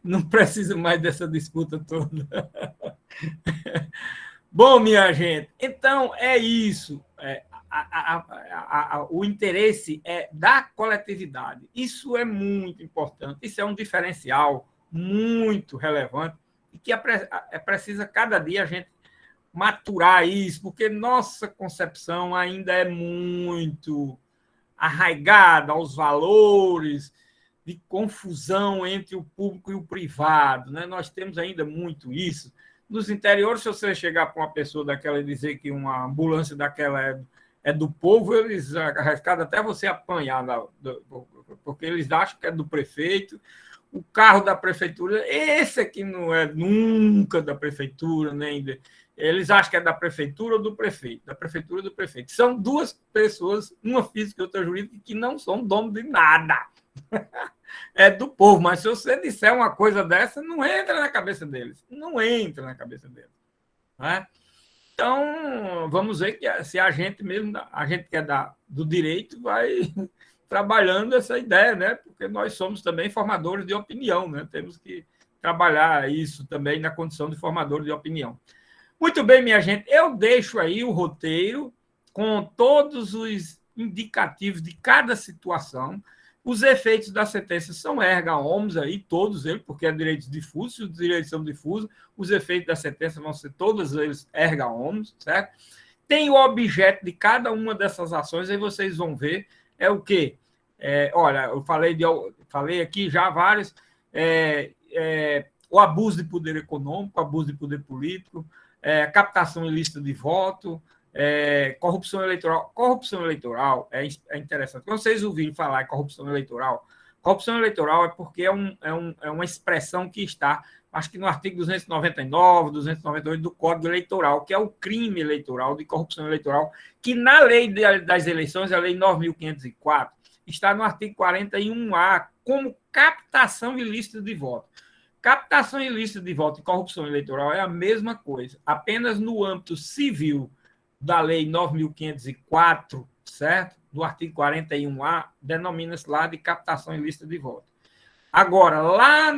não precisa mais dessa disputa toda. Bom, minha gente, então é isso. O interesse é da coletividade. Isso é muito importante. Isso é um diferencial muito relevante e que é preciso cada dia a gente maturar isso, porque nossa concepção ainda é muito arraigada aos valores de confusão entre o público e o privado, né? Nós temos ainda muito isso. Nos interiores, se você chegar para uma pessoa daquela e dizer que uma ambulância daquela é do povo, eles arriscam até você apanhar, porque eles acham que é do prefeito. O carro da prefeitura, esse aqui não é nunca da prefeitura, nem eles acham que é da prefeitura ou do prefeito, da prefeitura ou do prefeito. São duas pessoas, uma física e outra jurídica, que não são dono de nada. É do povo, mas se você disser uma coisa dessa, não entra na cabeça deles. Não entra na cabeça deles. Né? Então, vamos ver que se a gente mesmo, a gente que é do direito, vai trabalhando essa ideia, né? Porque nós somos também formadores de opinião, né? Temos que trabalhar isso também na condição de formadores de opinião. Muito bem, minha gente, eu deixo aí o roteiro com todos os indicativos de cada situação. Os efeitos da sentença são erga omnes aí, todos eles, porque é direitos difusos, se os direitos são difusos, os efeitos da sentença vão ser todos eles erga omnes, certo? Tem o objeto de cada uma dessas ações, aí vocês vão ver, é o quê? Olha, eu falei aqui já vários, o abuso de poder econômico, o abuso de poder político, captação ilícita de voto, corrupção eleitoral. Corrupção eleitoral é interessante. Quando vocês ouvirem falar em corrupção eleitoral é porque é uma expressão que está, acho que no artigo 299, 298 do Código Eleitoral, que é o crime eleitoral de corrupção eleitoral, que na lei das eleições, a lei 9.504, está no artigo 41A, como captação ilícita de voto. Captação ilícita de voto e corrupção eleitoral é a mesma coisa, apenas no âmbito civil da Lei 9.504, certo? Do artigo 41A, denomina-se lá de captação ilícita de voto. Agora, lá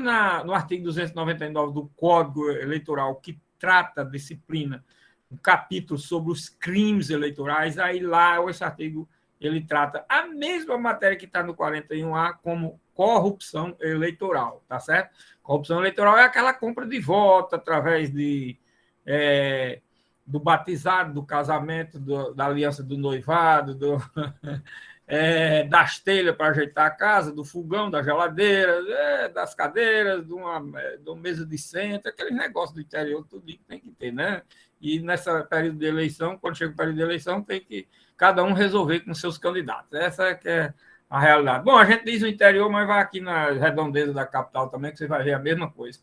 no artigo 299 do Código Eleitoral, que trata a disciplina, um capítulo sobre os crimes eleitorais, aí lá esse artigo ele trata a mesma matéria que está no 41A como corrupção eleitoral, tá certo? Corrupção eleitoral é aquela compra de voto através do batizado, do casamento, da aliança do noivado, das telhas para ajeitar a casa, do fogão, da geladeira, das cadeiras, de uma mesa de centro, aquele negócio do interior, tudo que tem que ter, né? E nessa período de eleição, quando chega o período de eleição, tem que cada um resolver com seus candidatos. Essa é que é a realidade. Bom, a gente diz o interior, mas vai aqui na redondeza da capital também, que você vai ver a mesma coisa.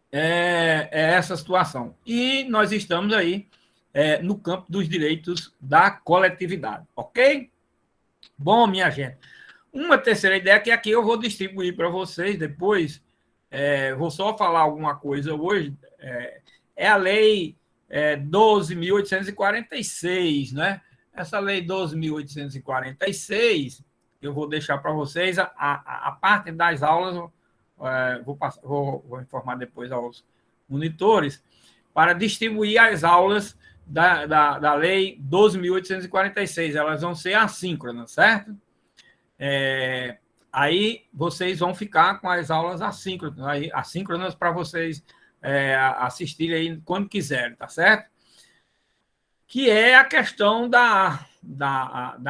É essa situação. E nós estamos aí no campo dos direitos da coletividade, ok? Bom, minha gente, uma terceira ideia que aqui eu vou distribuir para vocês depois, vou só falar alguma coisa hoje, é a lei 12.846, né? Essa lei 12.846, eu vou deixar para vocês a parte das aulas, vou informar depois aos monitores, para distribuir as aulas da lei 12.846. Elas vão ser assíncronas, certo? Aí vocês vão ficar com as aulas assíncronas para vocês assistirem aí quando quiserem, tá certo? Que é a questão da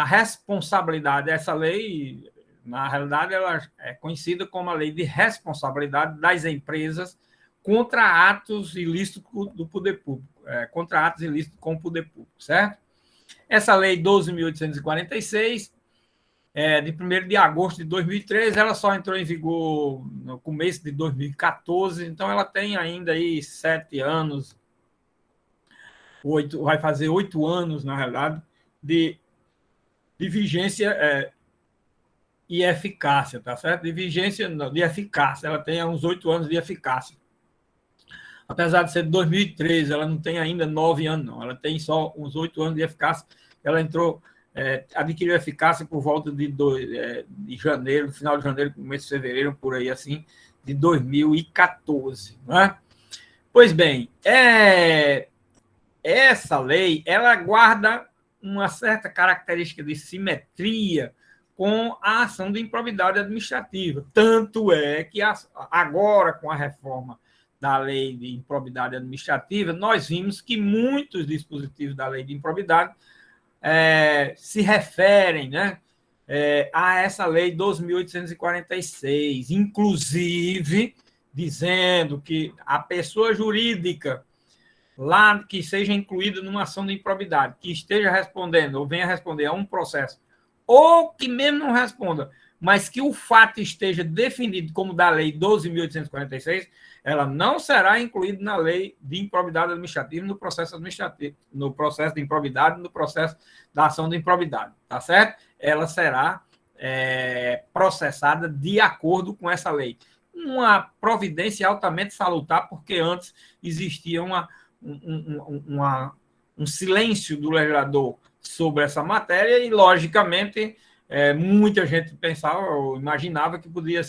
responsabilidade. Essa lei, na realidade, ela é conhecida como a lei de responsabilidade das empresas contra atos ilícitos do poder público, contra atos ilícitos com o poder público, certo? Essa lei 12.846, de 1º de agosto de 2013, ela só entrou em vigor no começo de 2014, então ela tem ainda aí 7 anos, vai fazer 8 anos, na realidade, de vigência e eficácia, tá certo? De vigência, não, de eficácia, ela tem uns 8 anos de eficácia. Apesar de ser de 2013, ela não tem ainda 9 anos, não. Ela tem só uns 8 anos de eficácia. Ela adquiriu eficácia por volta de janeiro, final de janeiro, começo de fevereiro, por aí assim, de 2014. Não é? Pois bem, essa lei, ela guarda uma certa característica de simetria com a ação de improbidade administrativa. Tanto é que agora, com a reforma da lei de improbidade administrativa, nós vimos que muitos dispositivos da lei de improbidade se referem, né, a essa lei 12.846, inclusive dizendo que a pessoa jurídica lá que seja incluída numa ação de improbidade, que esteja respondendo ou venha responder a um processo, ou que mesmo não responda, mas que o fato esteja definido como da lei 12.846, ela não será incluída na lei de improbidade administrativa, no processo administrativo, no processo de improbidade, no processo da ação de improbidade, tá certo? Ela será processada de acordo com essa lei. Uma providência altamente salutar, porque antes existia um silêncio do legislador sobre essa matéria e, logicamente, muita gente pensava ou imaginava que podia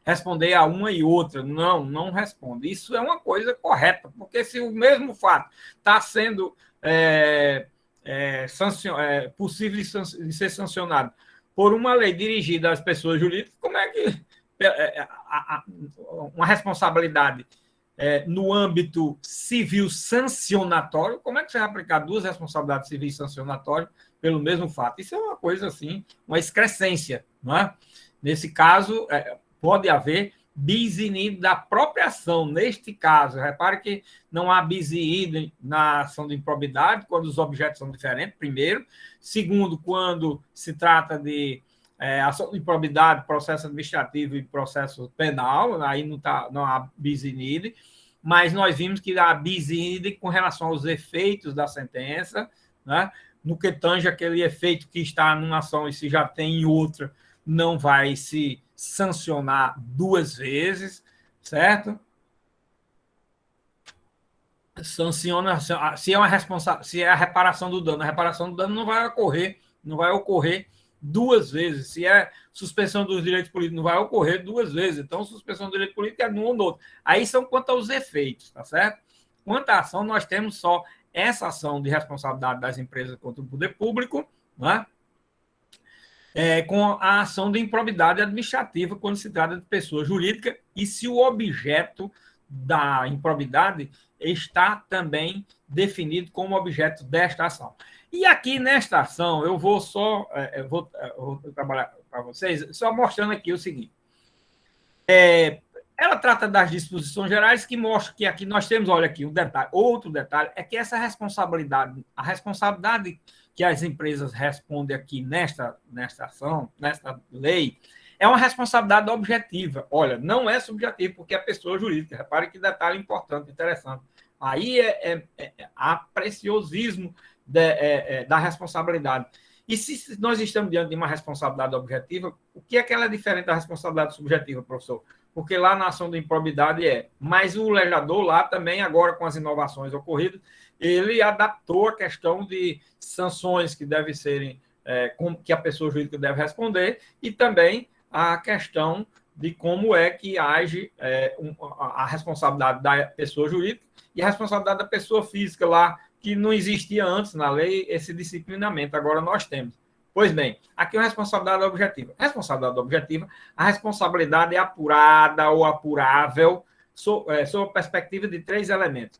responder a uma e outra. Não responde. Isso é uma coisa correta, porque se o mesmo fato está sendo possível de ser sancionado por uma lei dirigida às pessoas jurídicas, como é que uma responsabilidade no âmbito civil sancionatório, como é que você vai aplicar 2 responsabilidades civis sancionatórias pelo mesmo fato? Isso é uma coisa assim, uma excrescência, não é? Nesse caso, pode haver bis in idem da própria ação. Neste caso, repare que não há bis in idem na ação de improbidade, quando os objetos são diferentes, primeiro. Segundo, quando se trata de ação de improbidade, processo administrativo e processo penal, aí não há bis in idem, mas nós vimos que há bis in idem com relação aos efeitos da sentença, né? No que tange aquele efeito que está numa ação e se já tem em outra, não vai se sancionar 2 vezes, certo? Sanciona, se é a reparação do dano, não vai ocorrer 2 vezes. Se é suspensão dos direitos políticos, não vai ocorrer 2 vezes. Então, suspensão do direito político é num ou no outro. Aí são quanto aos efeitos, tá certo? Quanto à ação, nós temos só essa ação de responsabilidade das empresas contra o poder público, né? Com a ação de improbidade administrativa, quando se trata de pessoa jurídica, e se o objeto da improbidade está também definido como objeto desta ação. E aqui nesta ação, eu vou trabalhar para vocês, só mostrando aqui o seguinte. Ela trata das disposições gerais que mostram que aqui nós temos, olha aqui, outro detalhe, é que essa responsabilidade, a responsabilidade que as empresas respondem aqui nesta ação, nesta lei, é uma responsabilidade objetiva. Olha, não é subjetiva, porque é pessoa jurídica. Repare que detalhe importante, interessante. Aí há preciosismo da responsabilidade. E se nós estamos diante de uma responsabilidade objetiva, o que é que ela é diferente da responsabilidade subjetiva, professor? Porque lá na ação de improbidade mas o legislador lá também, agora com as inovações ocorridas, ele adaptou a questão de sanções que devem serem, que a pessoa jurídica deve responder, e também a questão de como é que age a responsabilidade da pessoa jurídica e a responsabilidade da pessoa física lá, que não existia antes na lei esse disciplinamento, agora nós temos. Pois bem, aqui é uma responsabilidade objetiva. Responsabilidade objetiva, a responsabilidade é apurada ou apurável sob a perspectiva de 3 elementos: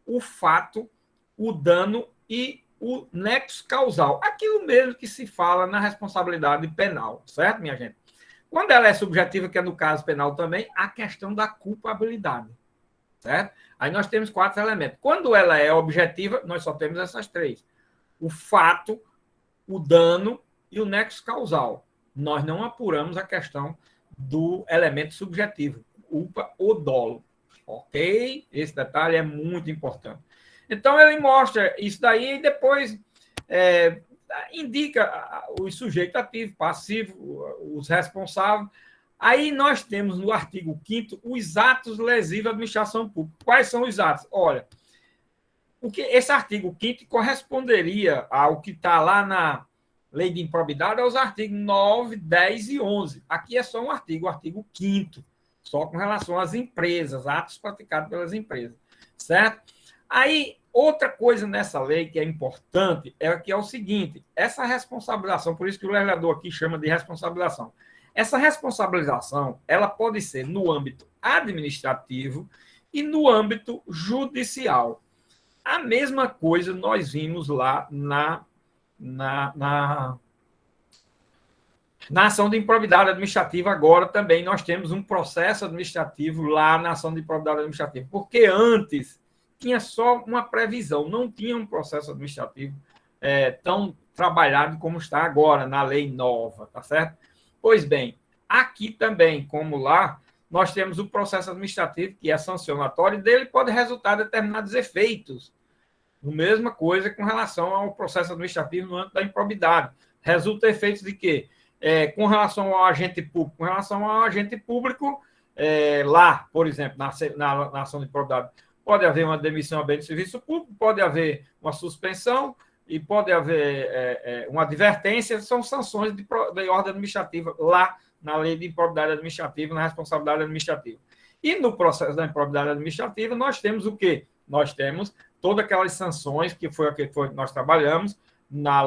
o fato, o dano e o nexo causal. Aquilo mesmo que se fala na responsabilidade penal, certo, minha gente? Quando ela é subjetiva, que é no caso penal também, a questão da culpabilidade, certo? Aí nós temos 4 elementos. Quando ela é objetiva, nós só temos essas 3: o fato, o dano e o nexo causal. Nós não apuramos a questão do elemento subjetivo, culpa ou dolo. Ok? Esse detalhe é muito importante. Então, ele mostra isso daí e depois indica os sujeitos ativos, passivos, os responsáveis. Aí nós temos no artigo 5º os atos lesivos à administração pública. Quais são os atos? Olha, esse artigo 5º corresponderia ao que está lá na Lei de Improbidade, aos artigos 9, 10 e 11. Aqui é só um artigo, o artigo 5º, só com relação às empresas, atos praticados pelas empresas, certo? Aí, outra coisa nessa lei que é importante é o seguinte: essa responsabilização, por isso que o legislador aqui chama de responsabilização, essa responsabilização ela pode ser no âmbito administrativo e no âmbito judicial. A mesma coisa nós vimos lá na ação de improbidade administrativa. Agora também nós temos um processo administrativo lá na ação de improbidade administrativa, porque antes tinha só uma previsão, não tinha um processo administrativo tão trabalhado como está agora na lei nova, tá certo? Pois bem, aqui também, como lá, nós temos o processo administrativo, que é sancionatório, e dele pode resultar determinados efeitos. A mesma coisa com relação ao processo administrativo no âmbito da improbidade. Resulta efeitos de quê? Com relação ao agente público. Com relação ao agente público, lá, por exemplo, na ação de improbidade, pode haver uma demissão a bem de serviço público, pode haver uma suspensão e pode haver uma advertência. São sanções de ordem administrativa lá na lei de improbidade administrativa, na responsabilidade administrativa. E no processo da improbidade administrativa, nós temos o quê? Nós temos todas aquelas sanções que nós trabalhamos na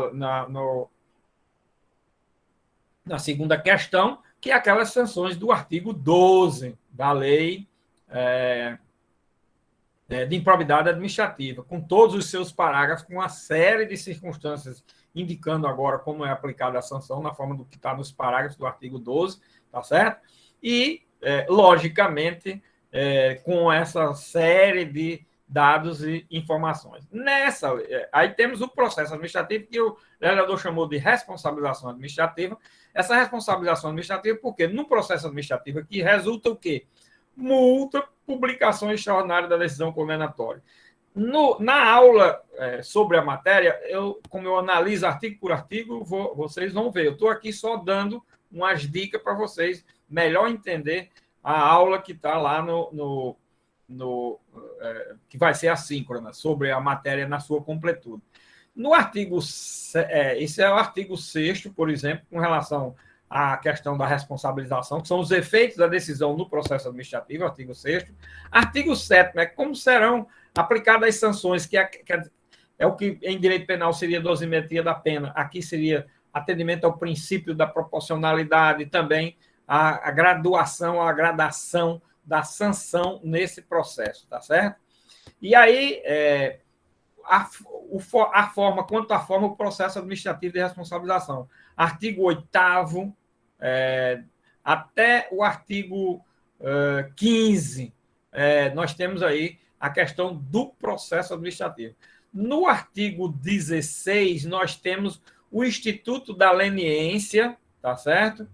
segunda questão, que é aquelas sanções do artigo 12 da lei de improbidade administrativa, com todos os seus parágrafos, com uma série de circunstâncias indicando agora como é aplicada a sanção, na forma do que está nos parágrafos do artigo 12, tá certo? E, logicamente, com essa série de dados e informações. Aí temos o processo administrativo, que o legislador chamou de responsabilização administrativa. Essa responsabilização administrativa, porque no processo administrativo aqui resulta o quê? Multa, publicação extraordinária da decisão condenatória. Na aula sobre a matéria, como eu analiso artigo por artigo, vocês vão ver. Eu estou aqui só dando umas dicas para vocês melhor entender a aula que está lá que vai ser assíncrona, sobre a matéria na sua completude. No artigo, esse é o artigo 6º, por exemplo, com relação à questão da responsabilização, que são os efeitos da decisão no processo administrativo, artigo 6º. Artigo 7º é como serão aplicadas as sanções, que é o que em direito penal seria dosimetria da pena, aqui seria atendimento ao princípio da proporcionalidade, também a graduação, a gradação da sanção nesse processo, tá certo? E aí, quanto à forma, o processo administrativo de responsabilização. Artigo 8º até o artigo 15, nós temos aí a questão do processo administrativo. No artigo 16, nós temos o Instituto da Leniência, tá certo?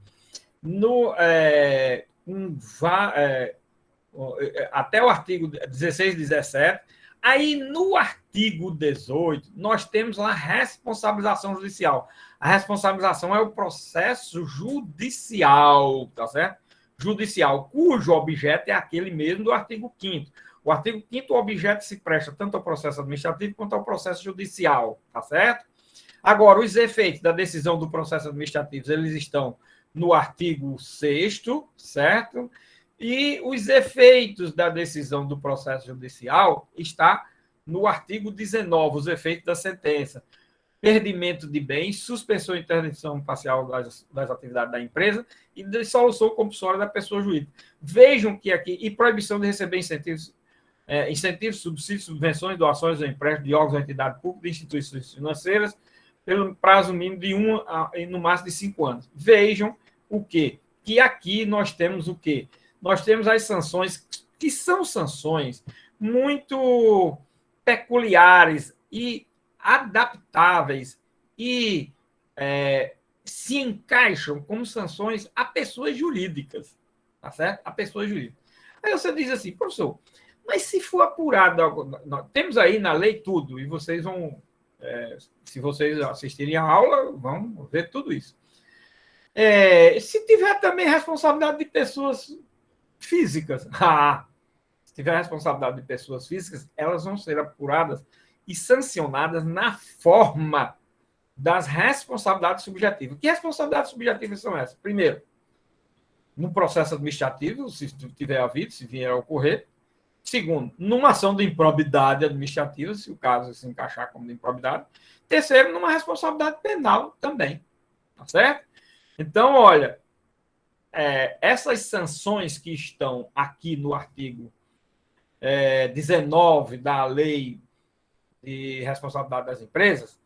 Até o artigo 16 e 17. Aí, no artigo 18, nós temos lá a responsabilização judicial. A responsabilização é o processo judicial, tá certo? Judicial, cujo objeto é aquele mesmo do artigo 5º. O artigo 5º, o objeto se presta tanto ao processo administrativo quanto ao processo judicial, tá certo? Agora, os efeitos da decisão do processo administrativo, eles estão no artigo 6º, certo? E os efeitos da decisão do processo judicial está no artigo 19, os efeitos da sentença. Perdimento de bens, suspensão e interdição parcial das atividades da empresa e dissolução compulsória da pessoa jurídica. Vejam que aqui, e proibição de receber incentivos, subsídios, subvenções, doações ou empréstimos de órgãos ou entidades públicas, de instituições financeiras, pelo prazo mínimo de 1 e no máximo de 5 anos. Vejam o quê? Que aqui nós temos o quê? Nós temos as sanções, que são sanções muito peculiares e adaptáveis e se encaixam como sanções a pessoas jurídicas, tá certo? A pessoas jurídicas. Aí você diz assim, professor, mas se for apurado, temos aí na lei tudo, e vocês vão, se vocês assistirem a aula, vão ver tudo isso. Se tiver também responsabilidade de pessoas físicas, se tiver responsabilidade de pessoas físicas, elas vão ser apuradas e sancionadas na forma das responsabilidades subjetivas. Que responsabilidades subjetivas são essas? Primeiro, no processo administrativo, se tiver havido, se vier a ocorrer. Segundo, numa ação de improbidade administrativa, se o caso se encaixar como de improbidade. Terceiro, numa responsabilidade penal também. Tá certo? Então, olha, essas sanções que estão aqui no artigo 19 da Lei de Responsabilidade das Empresas,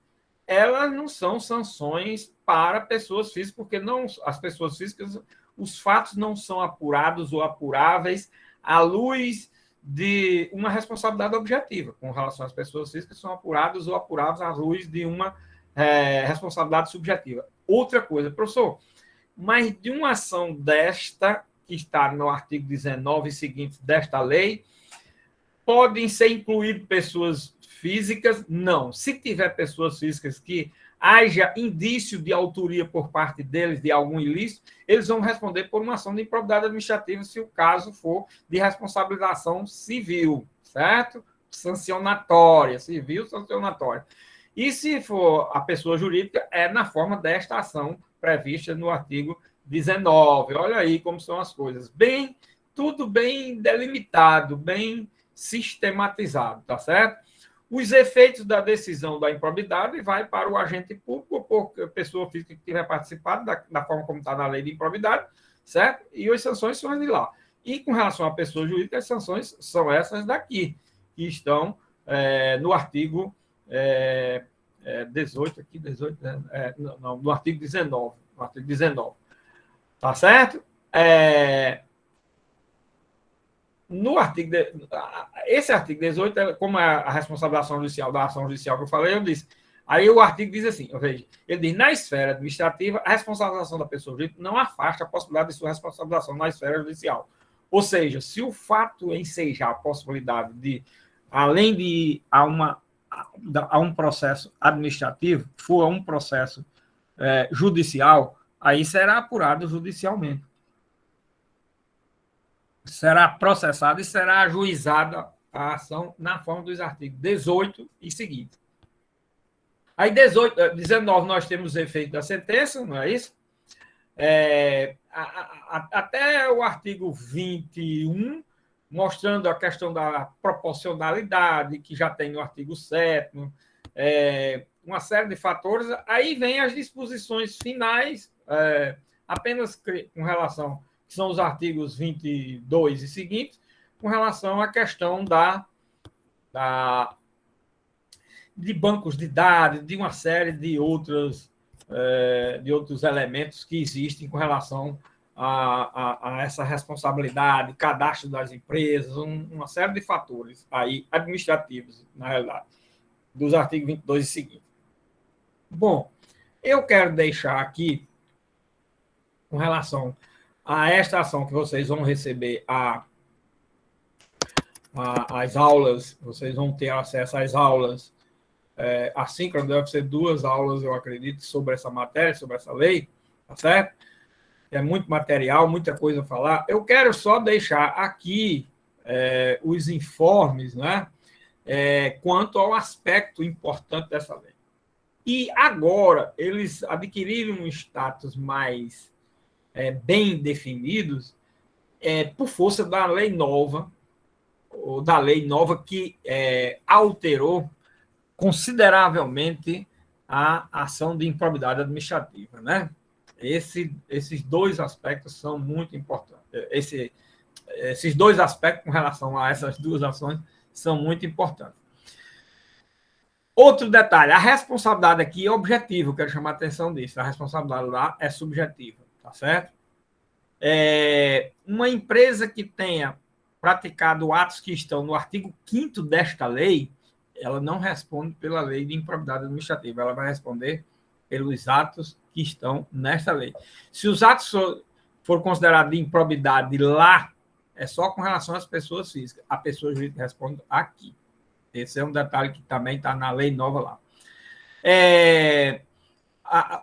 elas não são sanções para pessoas físicas, porque não, as pessoas físicas, os fatos não são apurados ou apuráveis à luz de uma responsabilidade objetiva. Com relação às pessoas físicas, são apurados ou apuráveis à luz de uma responsabilidade subjetiva. Outra coisa, professor, mas de uma ação desta, que está no artigo 19 e seguinte desta lei, podem ser incluídas pessoas físicas? Não. Se tiver pessoas físicas que haja indício de autoria por parte deles de algum ilícito, eles vão responder por uma ação de improbidade administrativa se o caso for de responsabilização civil, certo? Sancionatória, civil sancionatória. E se for a pessoa jurídica, é na forma desta ação prevista no artigo 19. Olha aí como são as coisas. Tudo bem delimitado, bem sistematizado, tá certo? Os efeitos da decisão da improbidade vai para o agente público ou por pessoa física que tiver participado da forma como está na lei de improbidade, certo? E as sanções são as de lá. E com relação à pessoa jurídica, as sanções são essas daqui, que estão no artigo 18, aqui, 18, não, no artigo 19. No artigo 19. Tá certo? No artigo esse artigo 18, como é a responsabilização judicial da ação judicial que eu falei, eu disse. Aí o artigo diz assim, veja, ele diz, na esfera administrativa, a responsabilização da pessoa jurídica não afasta a possibilidade de sua responsabilização na esfera judicial. Ou seja, se o fato ensejar a possibilidade de, além de ir a um processo administrativo, for um processo judicial, aí será apurado judicialmente. Será processada e será ajuizada a ação na forma dos artigos 18 e seguinte. Aí, 19, nós temos os efeitos da sentença, não é isso? Até o artigo 21, mostrando a questão da proporcionalidade, que já tem no artigo 7º, uma série de fatores. Aí vem as disposições finais, apenas com relação, que são os artigos 22 e seguintes, com relação à questão de bancos de dados, de uma série de outros elementos que existem com relação a essa responsabilidade, cadastro das empresas, uma série de fatores aí administrativos, na realidade, dos artigos 22 e seguintes. Bom, eu quero deixar aqui, com relação a esta ação que vocês vão receber as aulas, vocês vão ter acesso às aulas assíncronas, deve ser 2 aulas, eu acredito, sobre essa matéria, sobre essa lei, tá certo? É muito material, muita coisa a falar. Eu quero só deixar aqui os informes, né, quanto ao aspecto importante dessa lei. E agora eles adquiriram um status mais bem definidos por força da lei nova, ou da lei nova que alterou consideravelmente a ação de improbidade administrativa, né? Esses dois aspectos são muito importantes. Esses dois aspectos com relação a essas duas ações são muito importantes. Outro detalhe, a responsabilidade aqui é objetiva, eu quero chamar a atenção disso. A responsabilidade lá é subjetiva, tá certo? Uma empresa que tenha praticado atos que estão no artigo 5º desta lei, ela não responde pela lei de improbidade administrativa, ela vai responder pelos atos que estão nesta lei. Se os atos for considerados de improbidade lá, é só com relação às pessoas físicas. A pessoa jurídica responde aqui. Esse é um detalhe que também está na lei nova lá.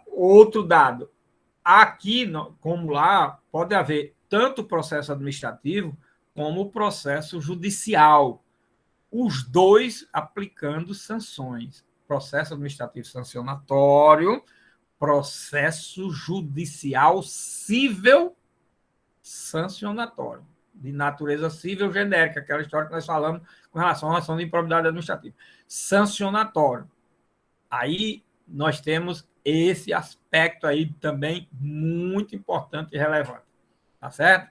Outro dado. Aqui, como lá, pode haver tanto processo administrativo como processo judicial. Os dois aplicando sanções. Processo administrativo sancionatório, processo judicial cível sancionatório, de natureza cível genérica, aquela história que nós falamos com relação à ação de improbidade administrativa. Sancionatório. Aí nós temos esse aspecto aí também muito importante e relevante. Tá certo?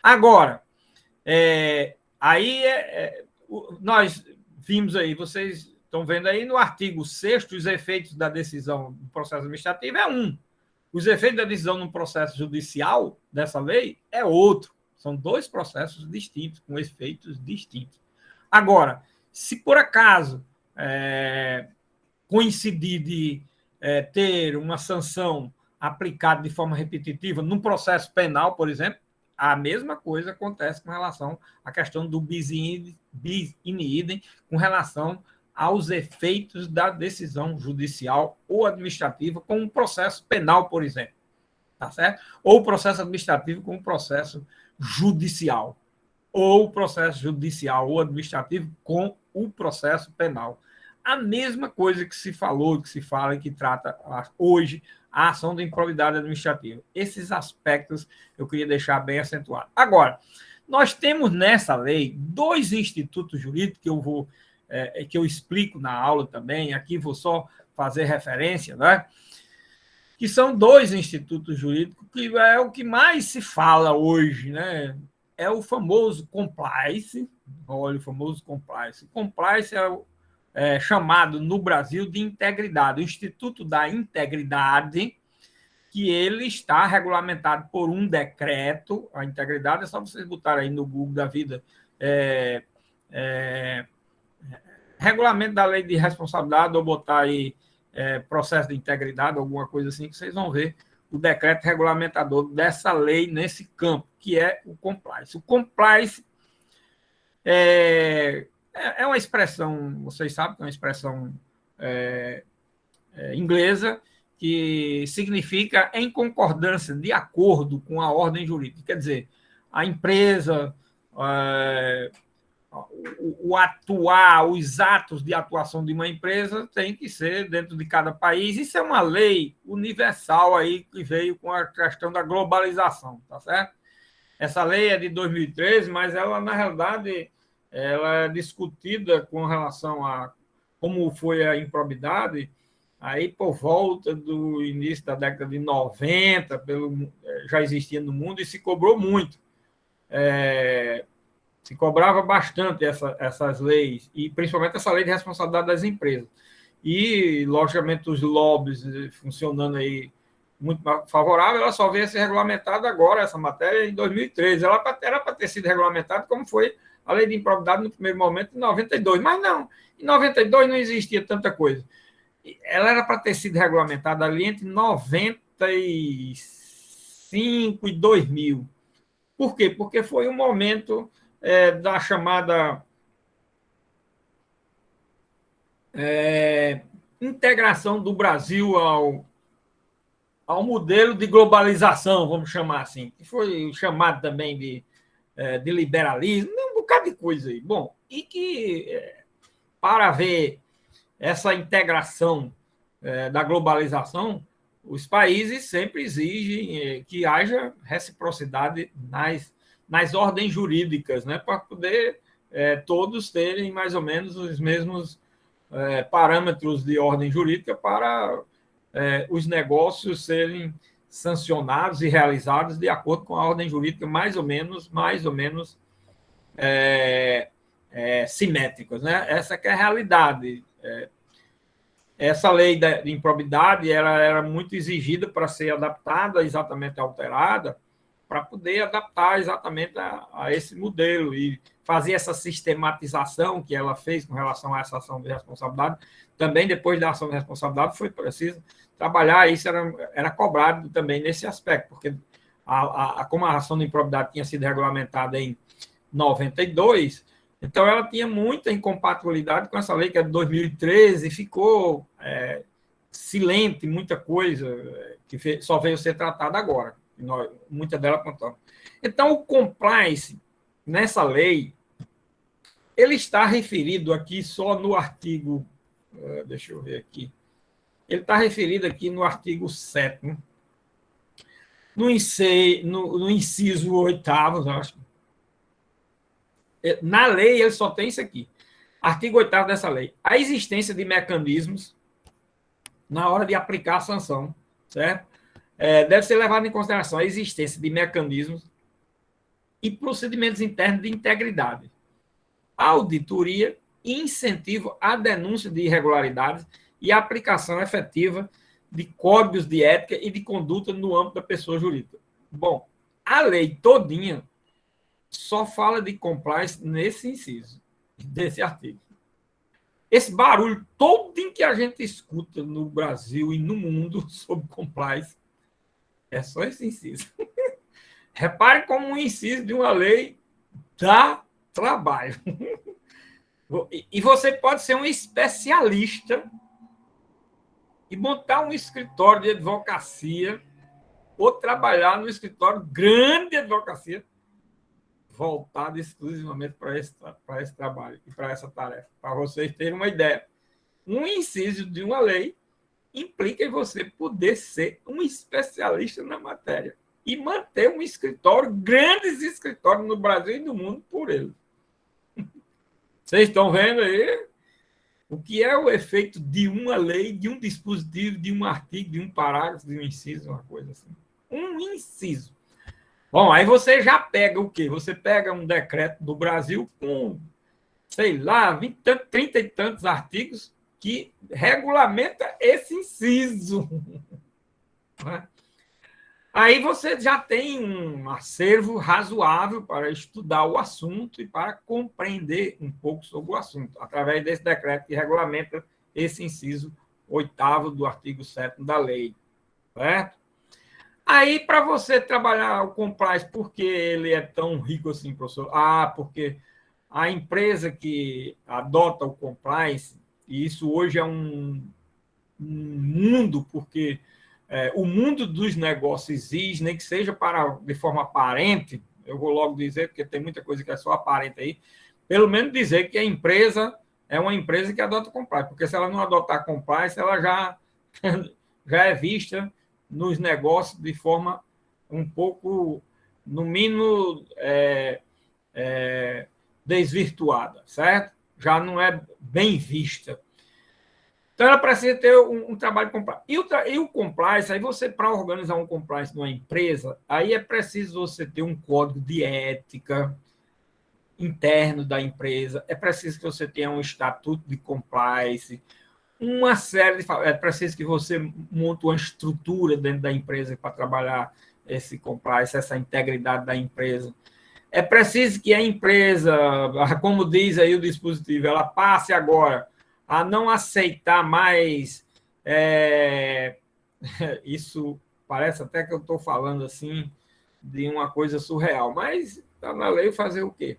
Agora, nós vimos aí, vocês estão vendo aí no artigo 6º, os efeitos da decisão do processo administrativo é um. Os efeitos da decisão no processo judicial dessa lei é outro. São dois processos distintos, com efeitos distintos. Agora, se por acaso coincidir de ter uma sanção aplicada de forma repetitiva num processo penal, por exemplo, a mesma coisa acontece com relação à questão do bis in idem, com relação aos efeitos da decisão judicial ou administrativa com um processo penal, por exemplo. Tá certo? Ou processo administrativo com um processo judicial. Ou processo judicial ou administrativo com o processo penal. A mesma coisa que se falou, que se fala e que trata hoje a ação de improbidade administrativa. Esses aspectos eu queria deixar bem acentuado. Agora, nós temos nessa lei dois institutos jurídicos que eu explico na aula também, aqui vou só fazer referência, né? Que são dois institutos jurídicos que é o que mais se fala hoje, né? É o famoso compliance, olha o famoso compliance. Compliance é chamado no Brasil de integridade, o Instituto da Integridade, que ele está regulamentado por um decreto. A integridade é só vocês botarem aí no Google da vida, regulamento da lei de responsabilidade, ou botar aí processo de integridade, alguma coisa assim, que vocês vão ver o decreto regulamentador dessa lei nesse campo, que é o compliance. O compliance é uma expressão, vocês sabem que é uma expressão inglesa, que significa em concordância, de acordo com a ordem jurídica. Quer dizer, a empresa, o atuar, os atos de atuação de uma empresa tem que ser dentro de cada país. Isso é uma lei universal aí que veio com a questão da globalização, tá certo? Essa lei é de 2013, mas ela, na realidade, ela é discutida com relação a como foi a improbidade aí por volta do início da década de 90, já existia no mundo e se cobrou muito. Se cobrava bastante essas leis, e principalmente essa lei de responsabilidade das empresas. E, logicamente, os lobbies funcionando aí muito favorável, ela só veio a ser regulamentada agora, essa matéria, em 2013. Ela era para ter sido regulamentada como foi a lei de improbidade no primeiro momento, em 92. Mas não, em 92 não existia tanta coisa. Ela era para ter sido regulamentada ali entre 95 e 2000. Por quê? Porque foi um momento da chamada integração do Brasil ao modelo de globalização, vamos chamar assim, que foi chamado também de liberalismo, um bocado de coisa aí. Bom, e que para ver essa integração da globalização, os países sempre exigem que haja reciprocidade nas ordens jurídicas, né, para poder todos terem mais ou menos os mesmos parâmetros de ordem jurídica para os negócios serem sancionados e realizados de acordo com a ordem jurídica mais ou menos simétricas, né? Essa que é a realidade. Essa lei de improbidade era muito exigida para ser adaptada, exatamente alterada, para poder adaptar exatamente a esse modelo e fazer essa sistematização que ela fez com relação a essa ação de responsabilidade. Também, depois da ação de responsabilidade, foi preciso trabalhar, isso era cobrado também nesse aspecto, porque como a ação de improbidade tinha sido regulamentada em 92, então ela tinha muita incompatibilidade com essa lei que é de 2013, ficou silente, muita coisa que só veio ser tratada agora, muita dela contando. Então, o compliance, nessa lei, ele está referido aqui só no artigo, deixa eu ver aqui, ele está referido aqui no artigo 7º, no inciso 8º, acho. Na lei, ele só tem isso aqui. Artigo 8º dessa lei. A existência de mecanismos na hora de aplicar a sanção, certo? Deve ser levada em consideração a existência de mecanismos e procedimentos internos de integridade, auditoria e incentivo à denúncia de irregularidades e a aplicação efetiva de códigos de ética e de conduta no âmbito da pessoa jurídica. Bom, a lei todinha só fala de compliance nesse inciso, desse artigo. Esse barulho todo em que a gente escuta no Brasil e no mundo sobre compliance é só esse inciso. Repare como um inciso de uma lei dá trabalho. E você pode ser um especialista e montar um escritório de advocacia ou trabalhar no escritório grande de advocacia voltado exclusivamente para esse trabalho e para essa tarefa. Para vocês terem uma ideia. Um inciso de uma lei implica em você poder ser um especialista na matéria e manter um escritório, grandes escritórios no Brasil e no mundo por ele. Vocês estão vendo aí o que é o efeito de uma lei, de um dispositivo, de um artigo, de um parágrafo, de um inciso, uma coisa assim. Um inciso. Bom, aí você já pega o quê? Você pega um decreto do Brasil com, sei lá, 20, 30 e tantos artigos que regulamenta esse inciso. Né? Aí você já tem um acervo razoável para estudar o assunto e para compreender um pouco sobre o assunto, através desse decreto que regulamenta esse inciso 8º do artigo 7º da lei. Certo? Aí, para você trabalhar o compliance, por que ele é tão rico assim, professor? Porque a empresa que adota o compliance, e isso hoje é um mundo, porque o mundo dos negócios exige, nem que seja de forma aparente, eu vou logo dizer, porque tem muita coisa que é só aparente aí, pelo menos dizer que a empresa é uma empresa que adota compliance, porque se ela não adotar compliance, ela já é vista nos negócios de forma um pouco, no mínimo, desvirtuada, certo? Já não é bem vista. Então, ela precisa ter um trabalho de compliance. E o compliance, aí você, para organizar um compliance numa empresa, aí é preciso você ter um código de ética interno da empresa, é preciso que você tenha um estatuto de compliance, uma série de... É preciso que você monte uma estrutura dentro da empresa para trabalhar esse compliance, essa integridade da empresa. É preciso que a empresa, como diz aí o dispositivo, ela passe agora a não aceitar mais... Isso parece até que eu estou falando assim de uma coisa surreal, mas está na lei fazer o quê?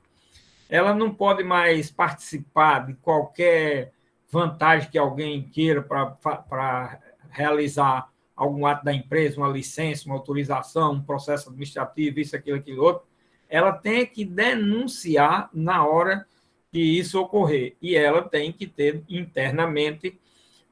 Ela não pode mais participar de qualquer vantagem que alguém queira para realizar algum ato da empresa, uma licença, uma autorização, um processo administrativo, isso, aquilo, aquilo outro. ela tem que denunciar na hora que isso ocorrer. E ela tem que ter internamente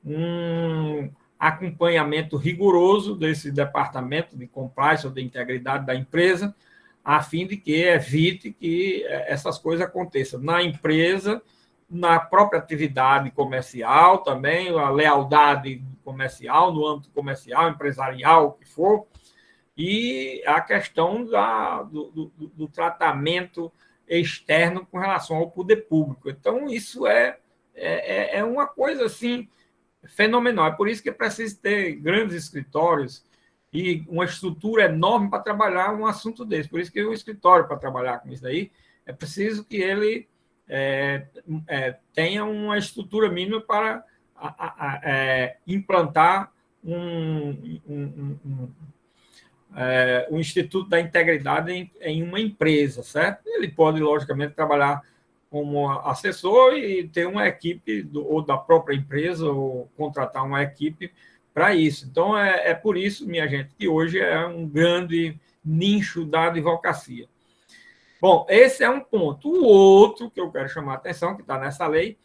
um acompanhamento rigoroso desse departamento de compliance ou de integridade da empresa, a fim de que evite que essas coisas aconteçam na empresa, na própria atividade comercial também, a lealdade comercial, no âmbito comercial, empresarial, o que for, e a questão do tratamento externo com relação ao poder público. Então, isso é uma coisa assim fenomenal. É por isso que é preciso ter grandes escritórios e uma estrutura enorme para trabalhar um assunto desse. Por isso que o escritório, para trabalhar com isso aí, é preciso que ele tenha uma estrutura mínima para implantar o Instituto da Integridade em uma empresa, certo? Ele pode, logicamente, trabalhar como assessor e ter uma equipe ou da própria empresa ou contratar uma equipe para isso. Então, é por isso, minha gente, que hoje é um grande nicho da advocacia. Bom, esse é um ponto. O outro que eu quero chamar a atenção, que está nessa lei,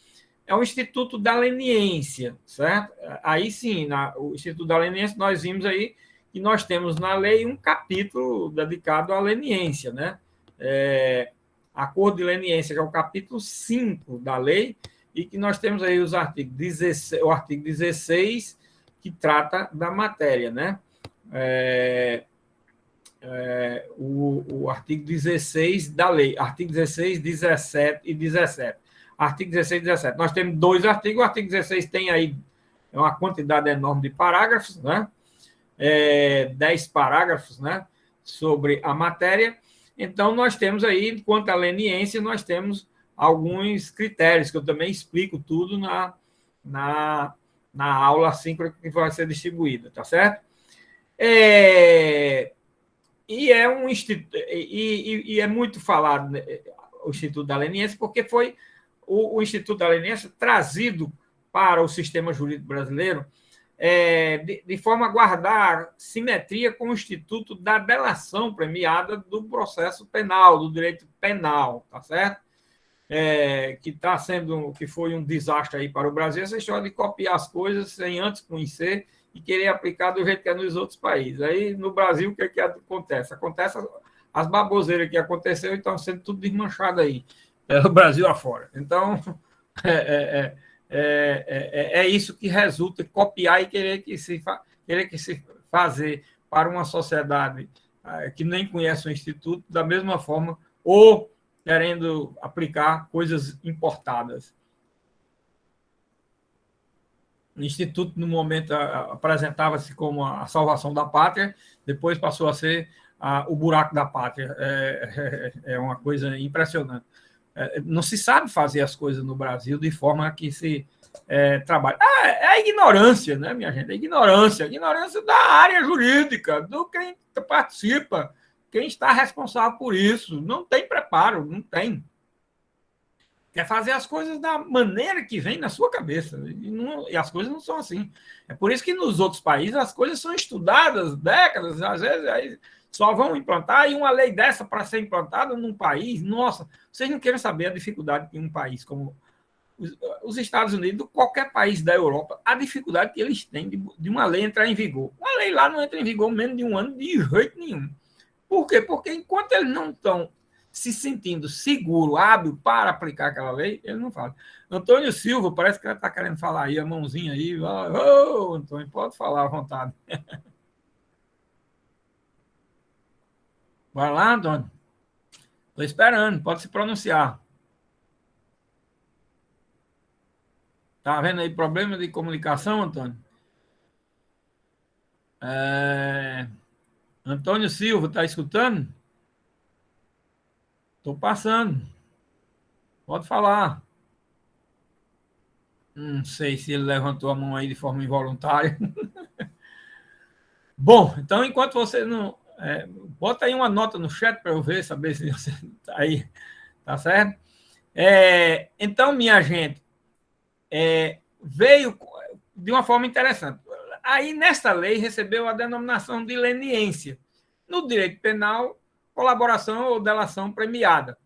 é o Instituto da Leniência, certo? Aí sim, o Instituto da Leniência, nós vimos aí que nós temos na lei um capítulo dedicado à leniência, né? Acordo de leniência, que é o capítulo 5 da lei, e que nós temos aí o artigo 16, que trata da matéria, né? O artigo 16 da lei, artigo 16, 17 e 17. Artigo 16 e 17. Nós temos 2 artigos, o artigo 16 tem aí uma quantidade enorme de parágrafos, né? 10 parágrafos, né, sobre a matéria. Então, nós temos aí, quanto à leniência, nós temos alguns critérios, que eu também explico tudo na aula assíncrona que vai ser distribuída, tá certo? E é um instituto, e é muito falado, né, o Instituto da Leniência, porque foi o Instituto da Leniência trazido para o sistema jurídico brasileiro de forma a guardar simetria com o Instituto da Delação Premiada do processo penal, do direito penal, tá certo? Que foi um desastre aí para o Brasil, essa história de copiar as coisas sem antes conhecer e querer aplicar do jeito que é nos outros países. Aí, no Brasil, o que acontece? Acontece as baboseiras que aconteceram e estão sendo tudo desmanchado aí, pelo Brasil afora. Então, é isso que resulta, copiar e querer que se fazer para uma sociedade que nem conhece o Instituto, da mesma forma, ou querendo aplicar coisas importadas. O Instituto, no momento, apresentava-se como a salvação da pátria, depois passou a ser o buraco da pátria. É uma coisa impressionante. Não se sabe fazer as coisas no Brasil de forma que se trabalhe. É a ignorância, né, minha gente? A ignorância da área jurídica, do quem participa, quem está responsável por isso. Não tem preparo, não tem. Quer fazer as coisas da maneira que vem na sua cabeça. E as coisas não são assim. É por isso que nos outros países as coisas são estudadas décadas, às vezes aí só vão implantar, e uma lei dessa para ser implantada num país, nossa, vocês não querem saber a dificuldade que um país como os Estados Unidos, qualquer país da Europa, a dificuldade que eles têm de uma lei entrar em vigor. Uma lei lá não entra em vigor menos de um ano de jeito nenhum. Por quê? Porque enquanto eles não estão se sentindo seguro, hábil para aplicar aquela lei, ele não fala. Antônio Silva, parece que ele está querendo falar aí, a mãozinha aí. Ô, Antônio, pode falar à vontade. Vai lá, Antônio. Estou esperando, pode se pronunciar. Está vendo aí problema de comunicação, Antônio? Antônio Silva, está escutando? Estou passando. Pode falar. Não sei se ele levantou a mão aí de forma involuntária. Bom, então, enquanto você não... bota aí uma nota no chat para eu ver, saber se você está aí. Tá certo? Então, minha gente, veio de uma forma interessante. Aí, nesta lei, recebeu a denominação de leniência. No direito penal, colaboração ou delação premiada.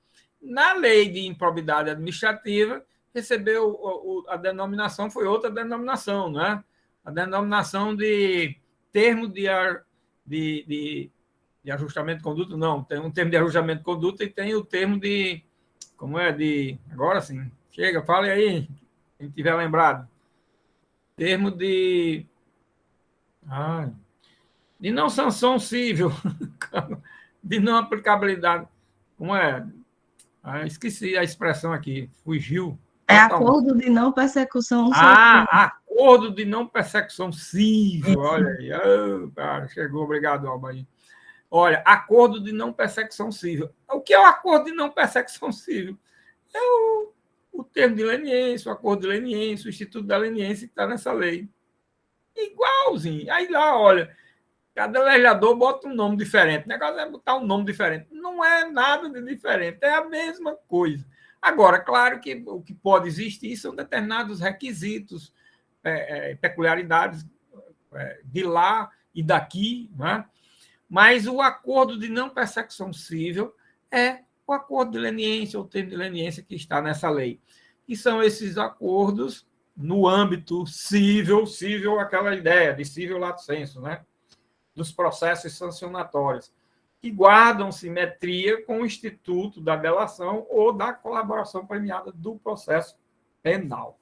Na lei de improbidade administrativa, recebeu a denominação, foi outra denominação, né? A denominação de termo de ajustamento de conduta, não, tem um termo de ajustamento de conduta e tem o termo de, como é, agora sim, chega, fale aí, quem tiver lembrado. Termo de não sanção civil, de não aplicabilidade, como é? Esqueci a expressão aqui, fugiu. É acordo de não persecução civil. Acordo de não persecução civil, olha aí. Cara, chegou, obrigado, Alba. Olha, acordo de não persecução civil. O que é o acordo de não persecução civil? É o termo de leniência, o acordo de leniência, o instituto da leniência que está nessa lei. Igualzinho. Aí lá, olha, cada legislador bota um nome diferente. O negócio é botar um nome diferente. Não é nada de diferente, é a mesma coisa. Agora, claro que o que pode existir são determinados requisitos, peculiaridades de lá e daqui, né? Mas o acordo de não persecução civil é o acordo de leniência, ou termo de leniência que está nessa lei. E são esses acordos no âmbito civil, aquela ideia de civil lato sensu, né? Dos processos sancionatórios, que guardam simetria com o instituto da delação ou da colaboração premiada do processo penal.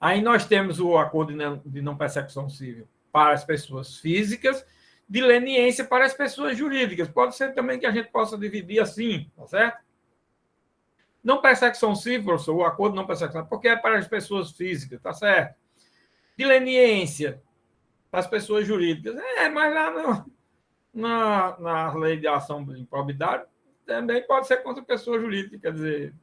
Aí nós temos o acordo de não persecução civil para as pessoas físicas, de leniência para as pessoas jurídicas. Pode ser também que a gente possa dividir assim, tá certo? Não persecução civil, professor, o acordo de não persecução, porque é para as pessoas físicas, tá certo? De leniência para as pessoas jurídicas. Mas lá na lei de ação de improbidade também pode ser contra pessoa jurídica, quer dizer,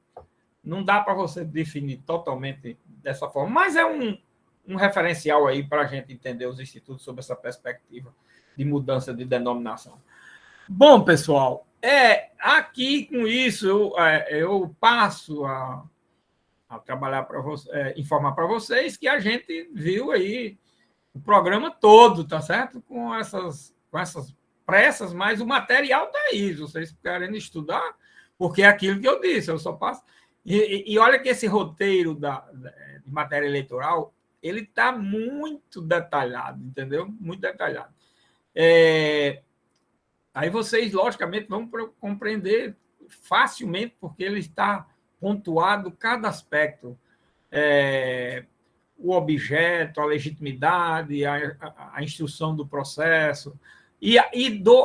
não dá para você definir totalmente dessa forma, mas é um referencial aí para a gente entender os institutos sob essa perspectiva de mudança de denominação. Bom, pessoal, aqui com isso eu passo a trabalhar para informar para vocês que a gente viu aí o programa todo, tá certo? Com essas pressas, mas o material está aí, se vocês querem estudar, porque é aquilo que eu disse, eu só passo. E olha que esse roteiro de matéria eleitoral, ele está muito detalhado, entendeu? Muito detalhado. Aí vocês, logicamente, vão compreender facilmente, porque ele está pontuado cada aspecto. O objeto, a legitimidade, a instrução do processo, e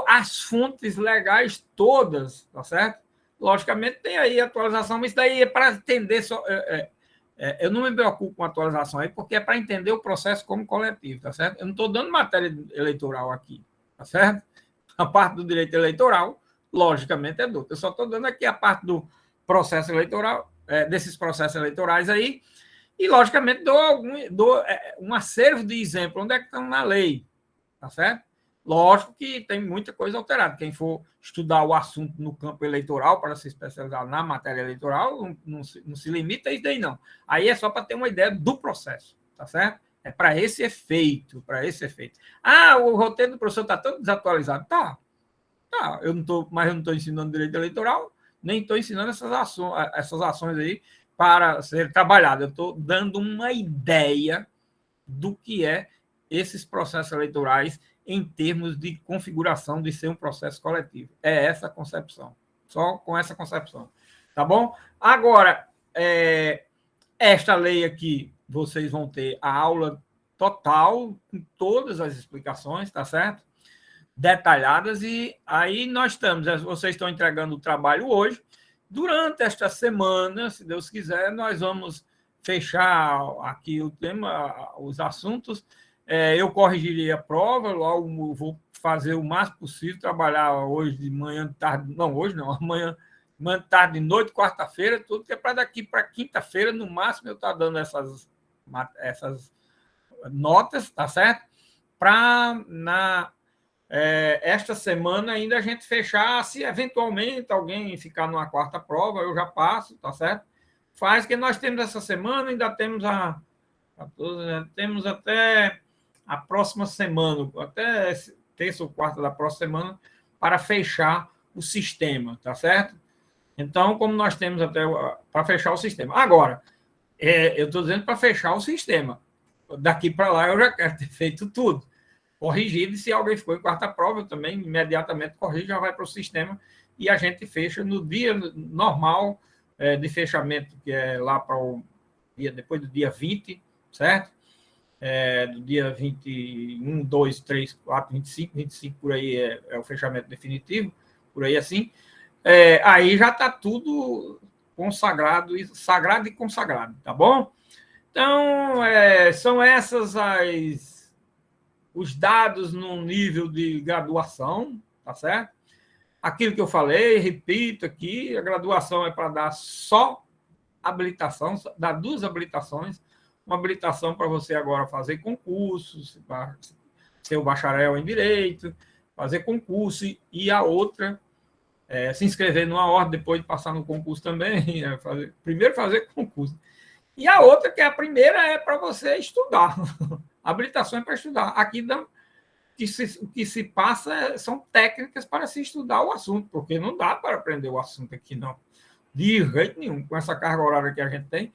as fontes legais todas, tá certo? Logicamente, tem aí atualização, mas isso daí é para entender só. Eu não me preocupo com atualização aí, porque é para entender o processo como coletivo, tá certo? Eu não estou dando matéria eleitoral aqui, tá certo? A parte do direito eleitoral, logicamente, é douta. Eu só estou dando aqui a parte do processo eleitoral, desses processos eleitorais aí, e, logicamente, dou um acervo de exemplo, onde é que estão na lei, tá certo? Lógico que tem muita coisa alterada. Quem for estudar o assunto no campo eleitoral para se especializar na matéria eleitoral, não se limita a isso daí, não. Aí é só para ter uma ideia do processo, tá certo? É para esse efeito, o roteiro do professor está todo desatualizado. Tá. Mas eu não estou ensinando direito eleitoral, nem estou ensinando essas ações aí para ser trabalhado. Eu estou dando uma ideia do que é esses processos eleitorais em termos de configuração de ser um processo coletivo. É essa concepção. Só com essa concepção. Tá bom? Agora, esta lei aqui, vocês vão ter a aula total, com todas as explicações, tá certo? Detalhadas, e aí vocês estão entregando o trabalho hoje. Durante esta semana, se Deus quiser, nós vamos fechar aqui o tema, os assuntos. Eu corrigiria a prova, logo vou fazer o máximo possível, trabalhar hoje de manhã, de tarde, não, hoje não, amanhã, tarde, de noite, quarta-feira, tudo que é para daqui para quinta-feira, no máximo, eu estou dando essas notas, tá certo? Para esta semana ainda a gente fechar, se eventualmente alguém ficar numa quarta prova, eu já passo, tá certo? Faz que nós temos essa semana, ainda temos temos até a próxima semana, até terça ou quarta da próxima semana, para fechar o sistema, tá certo? Então, como nós temos até para fechar o sistema. Agora, eu estou dizendo para fechar o sistema. Daqui para lá eu já quero ter feito tudo. Corrigido, e se alguém ficou em quarta prova, eu também imediatamente corrijo, já vai para o sistema e a gente fecha no dia normal de fechamento, que é lá para o dia, depois do dia 20, certo? Do dia 21, 2, 3, 4, 25 por aí é o fechamento definitivo, por aí assim. Aí já está tudo consagrado, sagrado e consagrado, tá bom? Então, são essas os dados no nível de graduação, tá certo? Aquilo que eu falei, repito aqui, a graduação é para dar só habilitação, dar 2 habilitações, uma habilitação para você agora fazer concursos, ser o bacharel em Direito, fazer concurso, e a outra, se inscrever numa ordem, depois de passar no concurso também, primeiro fazer concurso. E a outra, que é a primeira, é para você estudar. A habilitação é para estudar. Aqui o que se passa são técnicas para se estudar o assunto, porque não dá para aprender o assunto aqui, não. De jeito nenhum, com essa carga horária que a gente tem.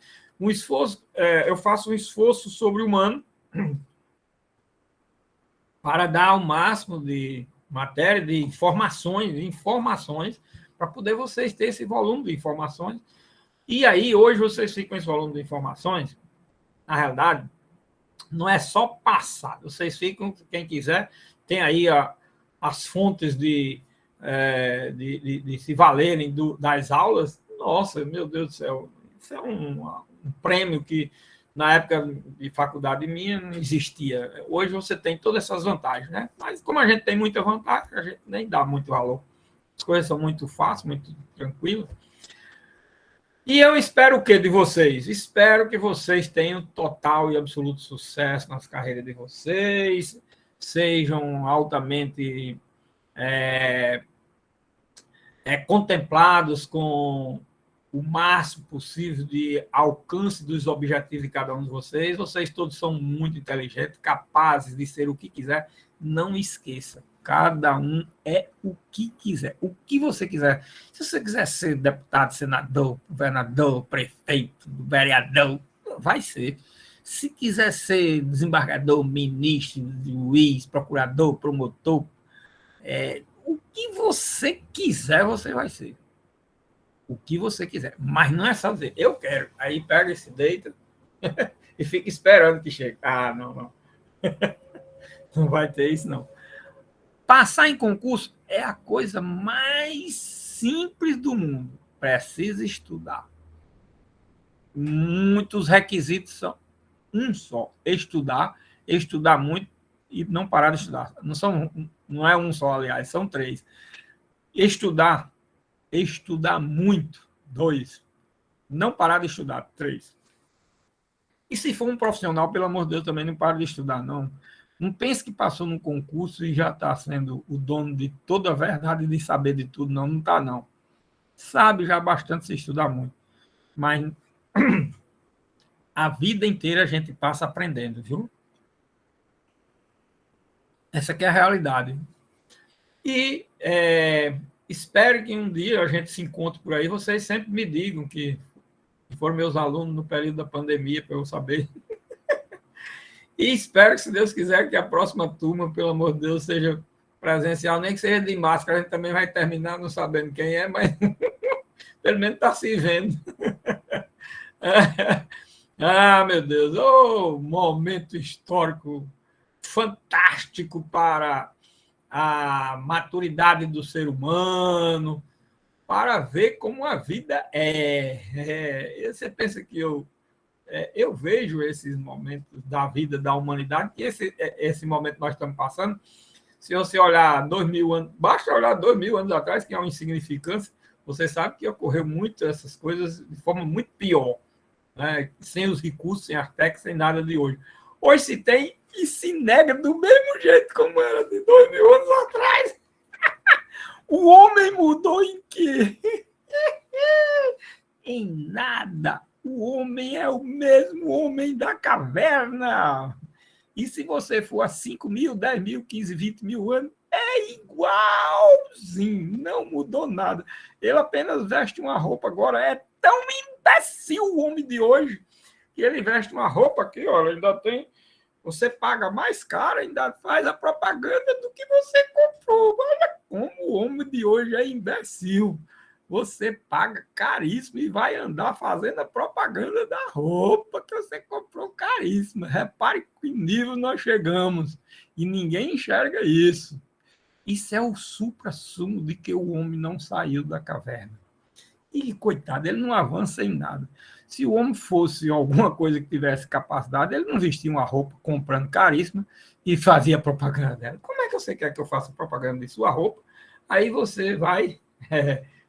Eu faço um esforço sobre-humano para dar o máximo de matéria, de informações, para poder vocês terem esse volume de informações. E aí, hoje, vocês ficam com esse volume de informações, na realidade, não é só passar. Vocês ficam, quem quiser, tem aí as fontes de se valerem das aulas. Nossa, meu Deus do céu, isso é um prêmio que, na época de faculdade minha, não existia. Hoje você tem todas essas vantagens, né? Mas como a gente tem muita vantagem, a gente nem dá muito valor. As coisas são muito fáceis, muito tranquilas. E eu espero o quê de vocês? Espero que vocês tenham total e absoluto sucesso nas carreiras de vocês, sejam altamente contemplados com o máximo possível de alcance dos objetivos de cada um de vocês. Vocês todos são muito inteligentes, capazes de ser o que quiser. Não esqueça, cada um é o que quiser, o que você quiser. Se você quiser ser deputado, senador, governador, prefeito, vereador, vai ser. Se quiser ser desembargador, ministro, juiz, procurador, promotor, o que você quiser, você vai ser. O que você quiser. Mas não é só dizer, eu quero. Aí pega esse deita e fica esperando que chegue. Ah, não. Não vai ter isso, não. Passar em concurso é a coisa mais simples do mundo. Precisa estudar. Muitos requisitos são um só. Estudar muito e não parar de estudar. Não é um só, aliás, são 3. Estudar muito. 2. Não parar de estudar. 3. E se for um profissional, pelo amor de Deus, também não para de estudar, não. Não pense que passou num concurso e já está sendo o dono de toda a verdade e de saber de tudo. Não está, não. Sabe já bastante se estudar muito. Mas a vida inteira a gente passa aprendendo, viu? Essa aqui é a realidade. E espero que um dia a gente se encontre por aí. Vocês sempre me digam que foram meus alunos no período da pandemia, para eu saber. E espero que, se Deus quiser, que a próxima turma, pelo amor de Deus, seja presencial, nem que seja de máscara. A gente também vai terminar não sabendo quem é, mas pelo menos está se vendo. Ah, meu Deus, momento histórico fantástico para a maturidade do ser humano, para ver como a vida Você pensa que eu vejo esses momentos da vida da humanidade, que esse momento que nós estamos passando, se você olhar 2000 anos, basta olhar 2000 anos atrás, que é uma insignificância, você sabe que ocorreu muito essas coisas de forma muito pior, né? Sem os recursos, sem as técnicas, sem nada de hoje. Hoje se tem e se nega do mesmo jeito como era de 2000 anos atrás. O homem mudou em quê? Em nada. O homem é o mesmo homem da caverna. E se você for a 5 mil, 10 mil, 15, 20 mil anos, é igual. igualzinho, não mudou nada. Ele apenas veste uma roupa agora, é tão imbecil o homem de hoje, que ele veste uma roupa que, olha, ainda tem, você paga mais caro, ainda faz a propaganda do que você comprou. Olha como o homem de hoje é imbecil. Você paga caríssimo e vai andar fazendo a propaganda da roupa que você comprou caríssima. Repare que nível nós chegamos e ninguém enxerga isso. Isso é o supra-sumo de que o homem não saiu da caverna. E, coitado, ele não avança em nada. Se o homem fosse alguma coisa que tivesse capacidade, ele não vestia uma roupa comprando caríssima e fazia propaganda dela. Como é que você quer que eu faça propaganda de sua roupa? Aí você vai...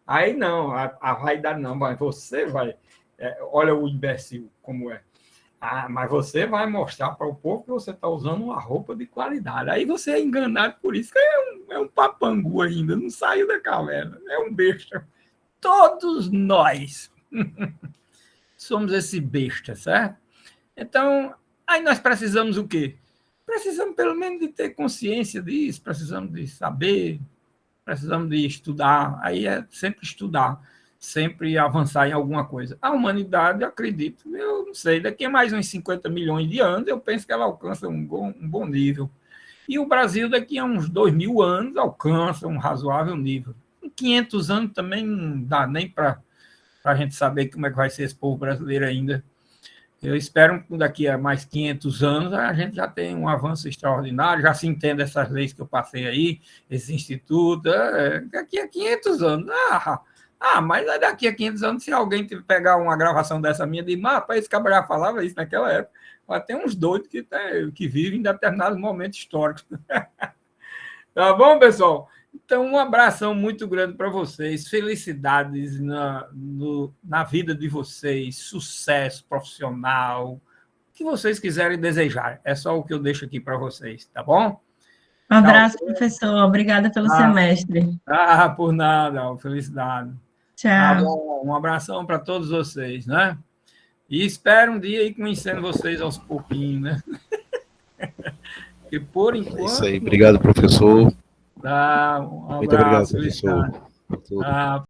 aí não, a vaidade não, mas você vai... olha o imbecil como é. Mas você vai mostrar para o povo que você está usando uma roupa de qualidade. Aí você é enganado por isso, que é um papangu ainda, não saiu da caverna, é um besta. Todos nós somos esse besta, certo? Então, aí nós precisamos o quê? Precisamos pelo menos de ter consciência disso, precisamos de saber, precisamos de estudar, aí é sempre estudar, sempre avançar em alguma coisa. A humanidade, acredito, eu não sei, daqui a mais uns 50 milhões de anos, eu penso que ela alcança um bom nível. E o Brasil, daqui a uns 2.000 anos, alcança um razoável nível. Em 500 anos também não dá nem para a gente saber como é que vai ser esse povo brasileiro ainda. Eu espero que daqui a mais 500 anos a gente já tenha um avanço extraordinário, já se entenda essas leis que eu passei aí, esse instituto, daqui a 500 anos. Mas daqui a 500 anos, se alguém pegar uma gravação dessa minha de mapa, esse cabra já falava isso naquela época, mas tem uns doidos que vivem em determinados momentos históricos. Tá bom, pessoal? Então, um abração muito grande para vocês, felicidades na vida de vocês, sucesso profissional, o que vocês quiserem desejar. É só o que eu deixo aqui para vocês, tá bom? Um abraço, professor. Obrigada pelo semestre. Por nada, felicidade. Tchau. Tá bom, um abração para todos vocês, né? E espero um dia ir conhecendo vocês aos pouquinhos, né? Porque por enquanto... É isso aí, obrigado, professor. Um abraço, muito obrigado, professor.